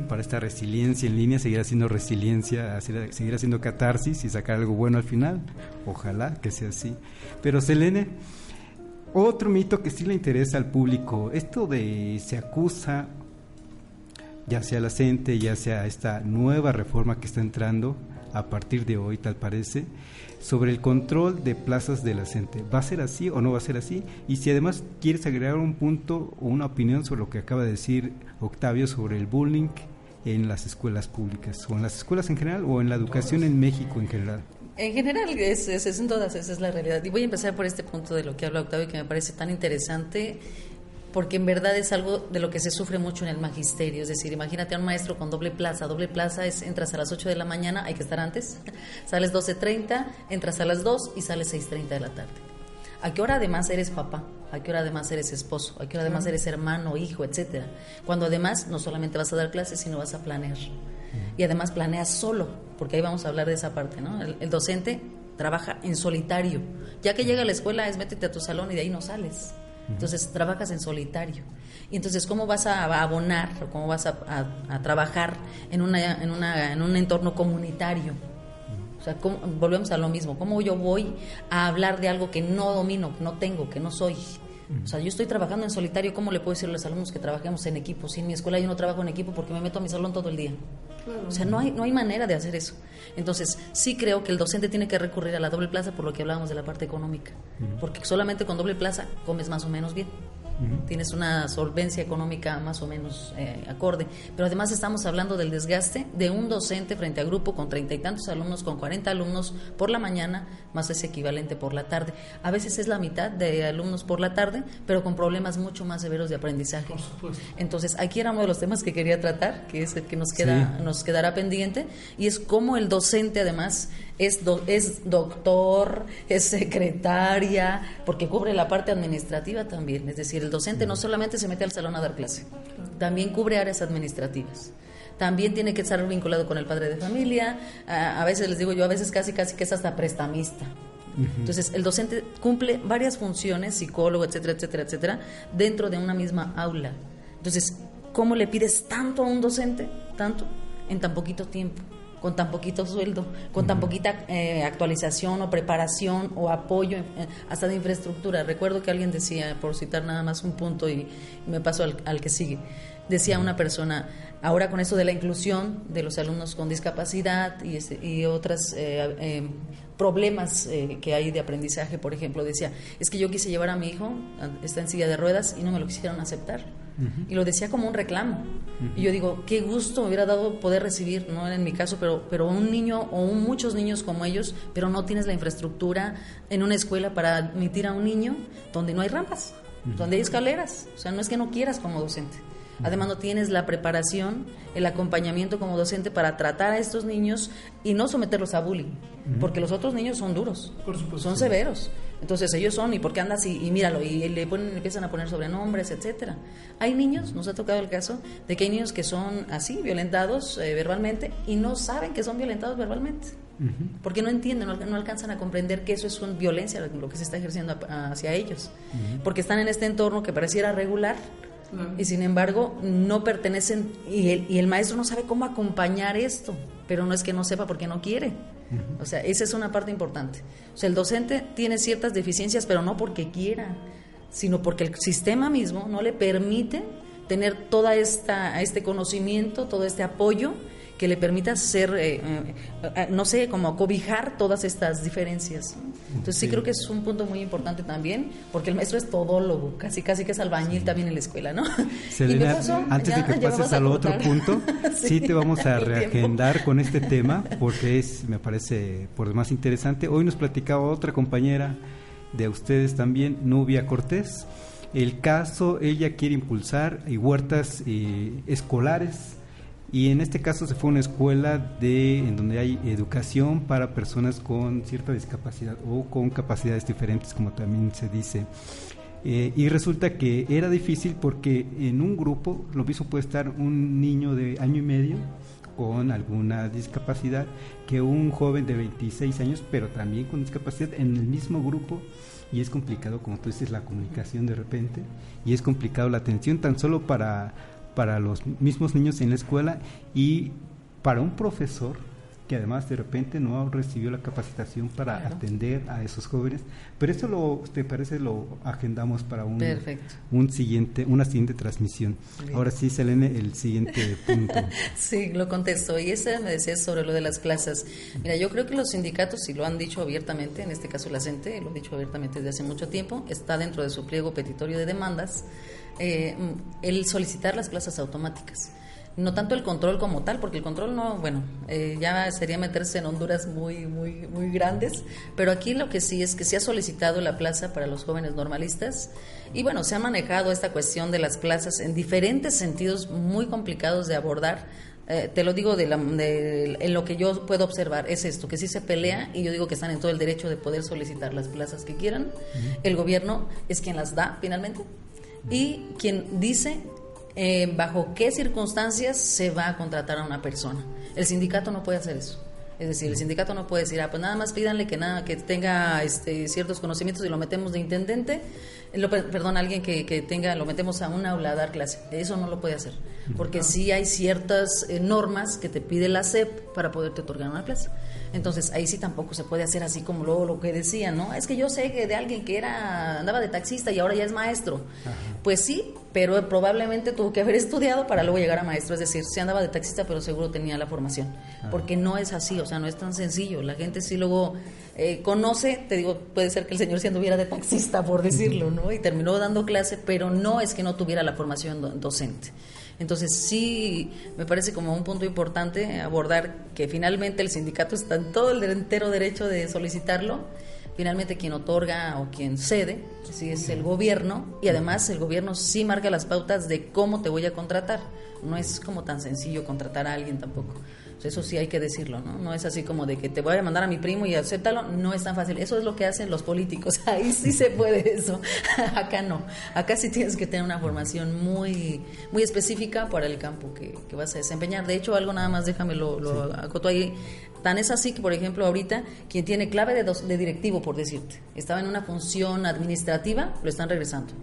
para esta resiliencia en línea, seguir haciendo resiliencia, seguir haciendo catarsis y sacar algo bueno al final. Ojalá que sea así. Pero Selene, otro mito que sí le interesa al público, esto de se acusa, ya sea la CENTE, ya sea esta nueva reforma que está entrando a partir de hoy, tal parece, sobre el control de plazas de la CENTE. ¿Va a ser así o no va a ser así? Y si además quieres agregar un punto o una opinión sobre lo que acaba de decir Octavio sobre el bullying en las escuelas públicas, o en las escuelas en general, o en la educación en México en general. En general, es en todas, esa es la realidad. Y voy a empezar por este punto de lo que habla Octavio, que me parece tan interesante, porque en verdad es algo de lo que se sufre mucho en el magisterio. Es decir, imagínate a un maestro con doble plaza. Doble plaza es, entras a las 8 de la mañana, hay que estar antes, sales 12:30, entras a las 2 y sales 6:30 de la tarde. ¿A qué hora además eres papá? ¿A qué hora además eres esposo? ¿A qué hora además eres hermano, hijo, etcétera? Cuando además no solamente vas a dar clases, sino vas a planear. Y además planeas solo, porque ahí vamos a hablar de esa parte, ¿no? El docente trabaja en solitario. Ya que llega a la escuela es métete a tu salón y de ahí no sales. Entonces trabajas en solitario. Y entonces, ¿cómo vas a abonar o cómo vas a trabajar en un entorno comunitario? O sea, volvemos a lo mismo. ¿Cómo yo voy a hablar de algo que no domino, que no tengo, que no soy? O sea, yo estoy trabajando en solitario. ¿Cómo le puedo decir a los alumnos que trabajemos en equipo? Si en mi escuela yo no trabajo en equipo porque me meto a mi salón todo el día. O sea, no hay manera de hacer eso. Entonces, sí creo que el docente tiene que recurrir a la doble plaza por lo que hablábamos de la parte económica. Porque solamente con doble plaza comes más o menos bien. Tienes una solvencia económica más o menos acorde, pero además estamos hablando del desgaste de un docente frente a grupo con 30 y tantos alumnos, con 40 alumnos por la mañana, más ese equivalente por la tarde. A veces es la mitad de alumnos por la tarde, pero con problemas mucho más severos de aprendizaje. Entonces, aquí era uno de los temas que quería tratar, que es el que nos quedará pendiente, y es cómo el docente además es doctor, es secretaria, porque cubre la parte administrativa también. Es decir, el docente no solamente se mete al salón a dar clase, también cubre áreas administrativas. También tiene que estar vinculado con el padre de familia. A veces les digo yo, a veces casi que es hasta prestamista. Entonces, el docente cumple varias funciones, psicólogo, etcétera, etcétera, etcétera, dentro de una misma aula. Entonces, ¿cómo le pides tanto a un docente? Tanto, en tan poquito tiempo. con tan poquito sueldo, con tan poquita actualización o preparación o apoyo, hasta de infraestructura. Recuerdo que alguien decía, por citar nada más un punto y me paso al que sigue, decía una persona, ahora con eso de la inclusión de los alumnos con discapacidad y otros problemas que hay de aprendizaje, por ejemplo, decía, es que yo quise llevar a mi hijo, está en silla de ruedas y no me lo quisieron aceptar. Y lo decía como un reclamo. Y yo digo, qué gusto me hubiera dado poder recibir, no en mi caso, pero un niño o muchos niños como ellos, pero no tienes la infraestructura en una escuela para admitir a un niño donde no hay rampas, donde hay escaleras. O sea, no es que no quieras como docente. Además no tienes la preparación, el acompañamiento como docente para tratar a estos niños y no someterlos a bullying, porque los otros niños son duros, son severos. Entonces ellos son, ¿y por qué andas? Y míralo, y empiezan a poner sobrenombres, etcétera. Hay niños, nos ha tocado el caso, de que hay niños que son así, violentados verbalmente, y no saben que son violentados verbalmente, porque no entienden, no alcanzan a comprender que eso es una violencia, lo que se está ejerciendo hacia ellos, porque están en este entorno que pareciera regular, y sin embargo no pertenecen, y el maestro no sabe cómo acompañar esto, pero no es que no sepa porque no quiere. O sea, esa es una parte importante. O sea, el docente tiene ciertas deficiencias, pero no porque quiera, sino porque el sistema mismo no le permite tener toda este conocimiento, todo este apoyo que le permita ser, no sé, como cobijar todas estas diferencias. Entonces sí creo que es un punto muy importante también, porque el maestro es todólogo, casi que es albañil también en la escuela, ¿no? Selena, antes de que pases al otro punto, sí te vamos a reagendar con este tema, porque me parece por demás interesante. Hoy nos platicaba otra compañera de ustedes también, Nubia Cortés, el caso, ella quiere impulsar huertas escolares. Y en este caso se fue a una escuela en donde hay educación para personas con cierta discapacidad o con capacidades diferentes, como también se dice. Y resulta que era difícil porque en un grupo, lo mismo puede estar un niño de año y medio con alguna discapacidad que un joven de 26 años, pero también con discapacidad en el mismo grupo. Y es complicado, como tú dices, la comunicación de repente, y es complicado la atención tan solo para los mismos niños en la escuela y para un profesor que además de repente no recibió la capacitación para atender a esos jóvenes. Pero eso ¿te parece? Lo agendamos para una siguiente transmisión. Bien. Ahora sí, Selene, el siguiente punto. Sí, lo contesto. Y ese me decías sobre lo de las plazas. Mira, yo creo que los sindicatos, si lo han dicho abiertamente, en este caso la CENTE, lo ha dicho abiertamente desde hace mucho tiempo, está dentro de su pliego petitorio de demandas, el solicitar las plazas automáticas. No tanto el control como tal, porque el control no, ya sería meterse en Honduras muy grandes, pero aquí lo que sí es que se ha solicitado la plaza para los jóvenes normalistas y se ha manejado esta cuestión de las plazas en diferentes sentidos muy complicados de abordar. Te lo digo en lo que yo puedo observar, es esto, que sí se pelea, y yo digo que están en todo el derecho de poder solicitar las plazas que quieran. El gobierno es quien las da finalmente y quien dice bajo qué circunstancias se va a contratar a una persona. El sindicato no puede hacer eso. Es decir, el sindicato no puede decir, pues nada más pídanle que tenga ciertos conocimientos y lo metemos de intendente, alguien que tenga, lo metemos a un aula a dar clase. Eso no lo puede hacer, porque sí hay ciertas normas que te pide la SEP para poderte otorgar una plaza. Entonces ahí sí tampoco se puede hacer así como luego lo que decían, ¿no? Es que yo sé que de alguien que andaba de taxista y ahora ya es maestro. Ajá. Pues sí, pero probablemente tuvo que haber estudiado para luego llegar a maestro. Es decir, sí andaba de taxista, pero seguro tenía la formación. Ajá. Porque no es así, o sea, no es tan sencillo. La gente sí luego conoce, te digo, puede ser que el señor sí anduviera de taxista, por decirlo, ¿no? Y terminó dando clase, pero no es que no tuviera la formación docente. Entonces sí me parece como un punto importante abordar que finalmente el sindicato está en todo el entero derecho de solicitarlo. Finalmente quien otorga o quien cede sí es el gobierno, y además el gobierno sí marca las pautas de cómo te voy a contratar. No es como tan sencillo contratar a alguien tampoco. Eso sí hay que decirlo, ¿no? No es así como de que te voy a mandar a mi primo y acéptalo, no es tan fácil. Eso es lo que hacen los políticos, ahí sí se puede eso. Acá no, acá sí tienes que tener una formación muy específica para el campo que vas a desempeñar. De hecho, algo nada más, déjame lo acoto ahí. Tan es así que, por ejemplo, ahorita quien tiene clave de directivo, por decirte, estaba en una función administrativa, lo están regresando.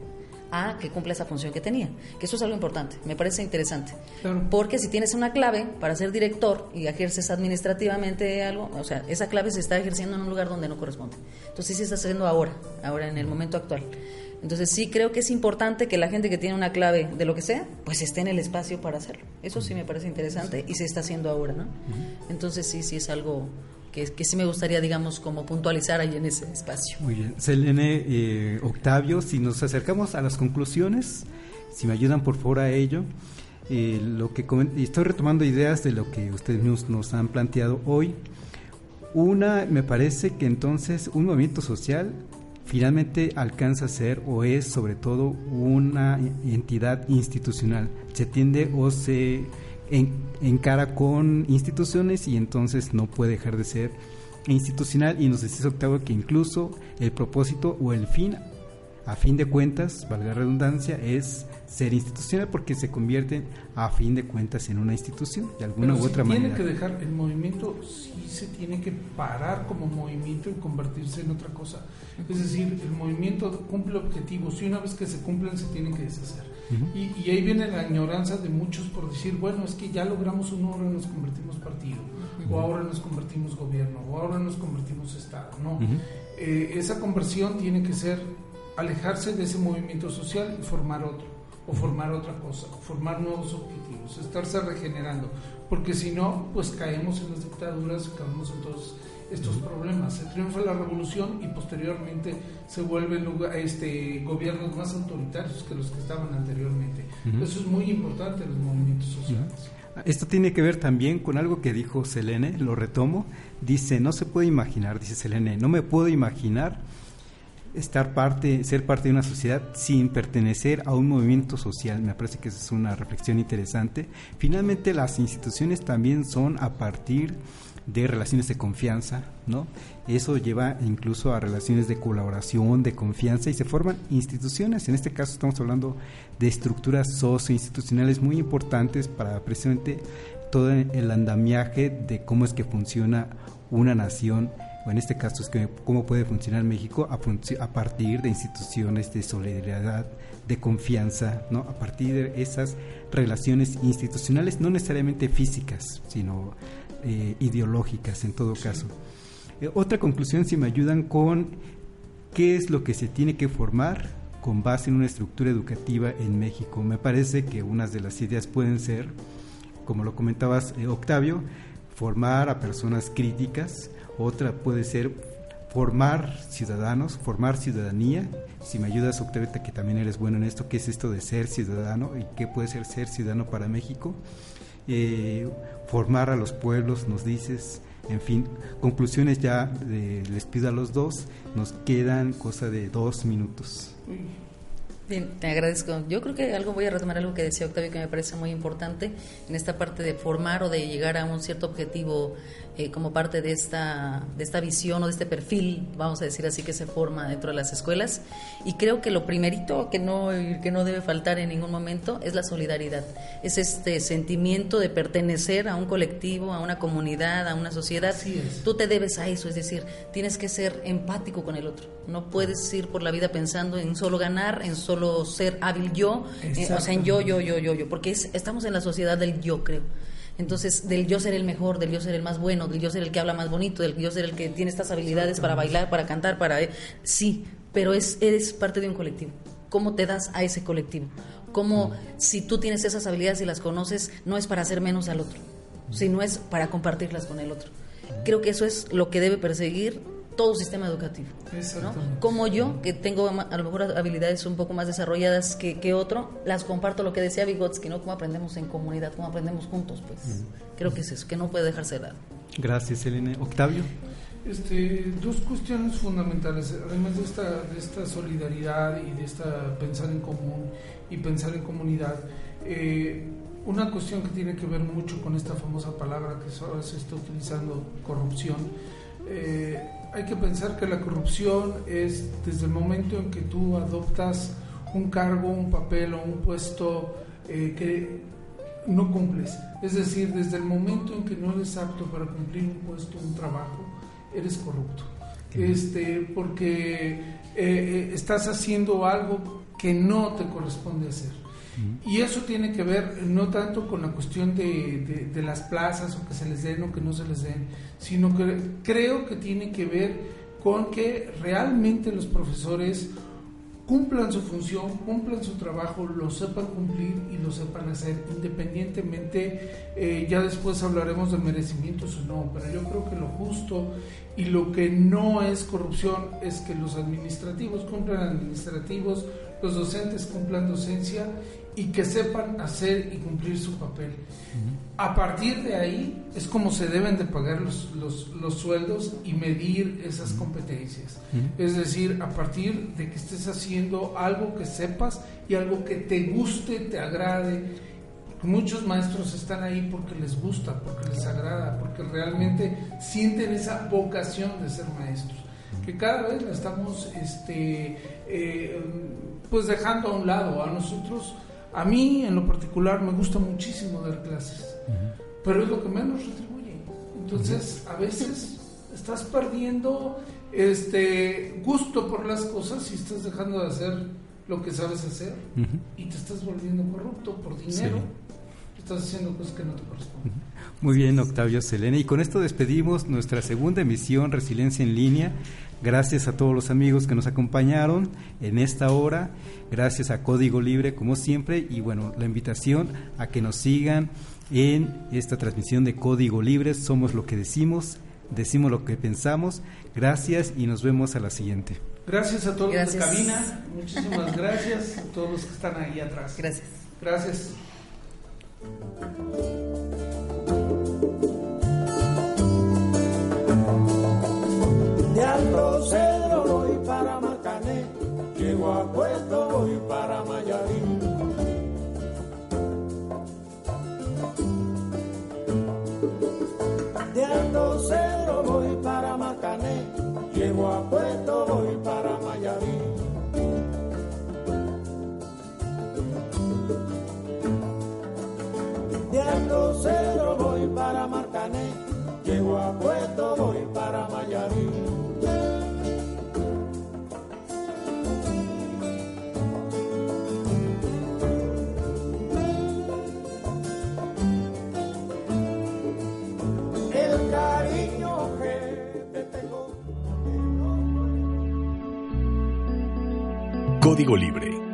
a que cumpla esa función que tenía, que eso es algo importante, me parece interesante. Claro. Porque si tienes una clave para ser director y ejerces administrativamente algo, o sea, esa clave se está ejerciendo en un lugar donde no corresponde. Entonces sí se está haciendo ahora en el momento actual. Entonces sí creo que es importante que la gente que tiene una clave de lo que sea, pues esté en el espacio para hacerlo. Eso sí me parece interesante y se está haciendo ahora, ¿no? Entonces sí es algo que sí me gustaría, digamos, como puntualizar ahí en ese espacio. Muy bien. Selene, Octavio, si nos acercamos a las conclusiones, si me ayudan por favor a ello. Estoy retomando ideas de lo que ustedes mismos nos han planteado hoy. Una, me parece que entonces un movimiento social finalmente alcanza a ser o es sobre todo una entidad institucional. Se tiende o se encara con instituciones y entonces no puede dejar de ser institucional, y nos decís, Octavio, que incluso el propósito o el fin, a fin de cuentas, valga la redundancia, es ser institucional porque se convierte a fin de cuentas en una institución de alguna u otra manera. Tiene que dejar el movimiento, sí se tiene que parar como movimiento y convertirse en otra cosa. Es decir, el movimiento cumple objetivos y una vez que se cumplen se tienen que deshacer. Y ahí viene la añoranza de muchos por decir, bueno, es que ya logramos uno, ahora nos convertimos partido, o ahora nos convertimos gobierno, o ahora nos convertimos Estado. No, esa conversión tiene que ser alejarse de ese movimiento social y formar otro, o formar otra cosa, o formar nuevos objetivos, estarse regenerando, porque si no, pues caemos en las dictaduras, caemos en todos estos problemas. Se triunfa la revolución y posteriormente se vuelven gobiernos más autoritarios que los que estaban anteriormente. Eso es muy importante en los movimientos sociales. Esto tiene que ver también con algo que dijo Selene, lo retomo, dice, no se puede imaginar, dice Selene, no me puedo imaginar ser parte de una sociedad sin pertenecer a un movimiento social. Me parece que esa es una reflexión interesante. Finalmente, las instituciones también son a partir de relaciones de confianza, ¿no? Eso lleva incluso a relaciones de colaboración, de confianza, y se forman instituciones. En este caso estamos hablando de estructuras socioinstitucionales muy importantes para precisamente todo el andamiaje de cómo es que funciona una nación, o en este caso es que cómo puede funcionar México a partir de instituciones de solidaridad, de confianza, ¿no? A partir de esas relaciones institucionales, no necesariamente físicas, sino ideológicas en todo caso. Otra conclusión, si me ayudan, con qué es lo que se tiene que formar con base en una estructura educativa en México. Me parece que unas de las ideas pueden ser, como lo comentabas, Octavio, formar a personas críticas. Otra puede ser formar ciudadanos, formar ciudadanía. Si me ayudas, Octavio, que también eres bueno en esto, ¿qué es esto de ser ciudadano y qué puede ser ciudadano para México? Formar a los pueblos, nos dices. En fin, conclusiones ya, les pido a los dos, nos quedan cosa de 2 minutos. Bien, te agradezco. Yo creo que voy a retomar algo que decía Octavio, que me parece muy importante en esta parte de formar o de llegar a un cierto objetivo como parte de esta visión o de este perfil, vamos a decir así, que se forma dentro de las escuelas. Y creo que lo primerito que no debe faltar en ningún momento es la solidaridad. Es este sentimiento de pertenecer a un colectivo, a una comunidad, a una sociedad. Tú te debes a eso, es decir, tienes que ser empático con el otro. No puedes ir por la vida pensando en solo ganar, en solo ser hábil yo, o sea, en yo, porque estamos en la sociedad del yo, creo. Entonces, del yo ser el mejor, del yo ser el más bueno, del yo ser el que habla más bonito, del yo ser el que tiene estas habilidades para bailar, para cantar, sí, pero eres parte de un colectivo. ¿Cómo te das a ese colectivo? ¿Cómo, si tú tienes esas habilidades y las conoces, no es para hacer menos al otro, sino es para compartirlas con el otro? Creo que eso es lo que debe perseguir todo sistema educativo, ¿no? Como yo, que tengo a lo mejor habilidades un poco más desarrolladas que otro, las comparto, lo que decía Vygotsky, ¿no? Cómo aprendemos en comunidad, cómo aprendemos juntos, pues. Creo que es eso, que no puede dejarse de lado. Gracias, Selene. Octavio. 2 cuestiones fundamentales, además de esta solidaridad y de esta pensar en común y pensar en comunidad. Una cuestión que tiene que ver mucho con esta famosa palabra que ahora se está utilizando, corrupción. Hay que pensar que la corrupción es desde el momento en que tú adoptas un cargo, un papel o un puesto que no cumples. Es decir, desde el momento en que no eres apto para cumplir un puesto, un trabajo, eres corrupto. Porque estás haciendo algo que no te corresponde hacer. Y eso tiene que ver no tanto con la cuestión de las plazas o que se les den o que no se les den, sino que creo que tiene que ver con que realmente los profesores cumplan su función, cumplan su trabajo, lo sepan cumplir y lo sepan hacer, independientemente, ya después hablaremos de merecimientos o no, pero yo creo que lo justo y lo que no es corrupción es que los administrativos cumplan administrativos, los docentes cumplan docencia y que sepan hacer y cumplir su papel. A partir de ahí es como se deben de pagar los sueldos y medir esas competencias. Es decir, a partir de que estés haciendo algo que sepas y algo que te guste, te agrade. Muchos maestros están ahí porque les gusta, porque les agrada, porque realmente sienten esa vocación de ser maestros, que cada vez la estamos pues dejando a un lado. A nosotros, a mí en lo particular me gusta muchísimo dar clases, pero es lo que menos retribuye. Entonces a veces estás perdiendo gusto por las cosas y estás dejando de hacer lo que sabes hacer, y te estás volviendo corrupto por dinero. Estás haciendo cosas que no te corresponden. Muy bien, Octavio Selene, y con esto despedimos nuestra segunda emisión Resiliencia en Línea. Gracias a todos los amigos que nos acompañaron en esta hora, gracias a Código Libre como siempre, y bueno, la invitación a que nos sigan en esta transmisión de Código Libre. Somos lo que decimos lo que pensamos. Gracias y nos vemos a la siguiente. Gracias a todos los de cabina, muchísimas gracias a todos los que están ahí atrás. Gracias. De Alto Cedro voy para Macané, llego a Puerto voy para Mayarín. De Alto Cedro voy para Macané, llego a Puerto voy para Mayarín. De Alto Cedro voy para Marcané, llego a Puerto voy para Mayarín. El cariño que te tengo. Código Libre.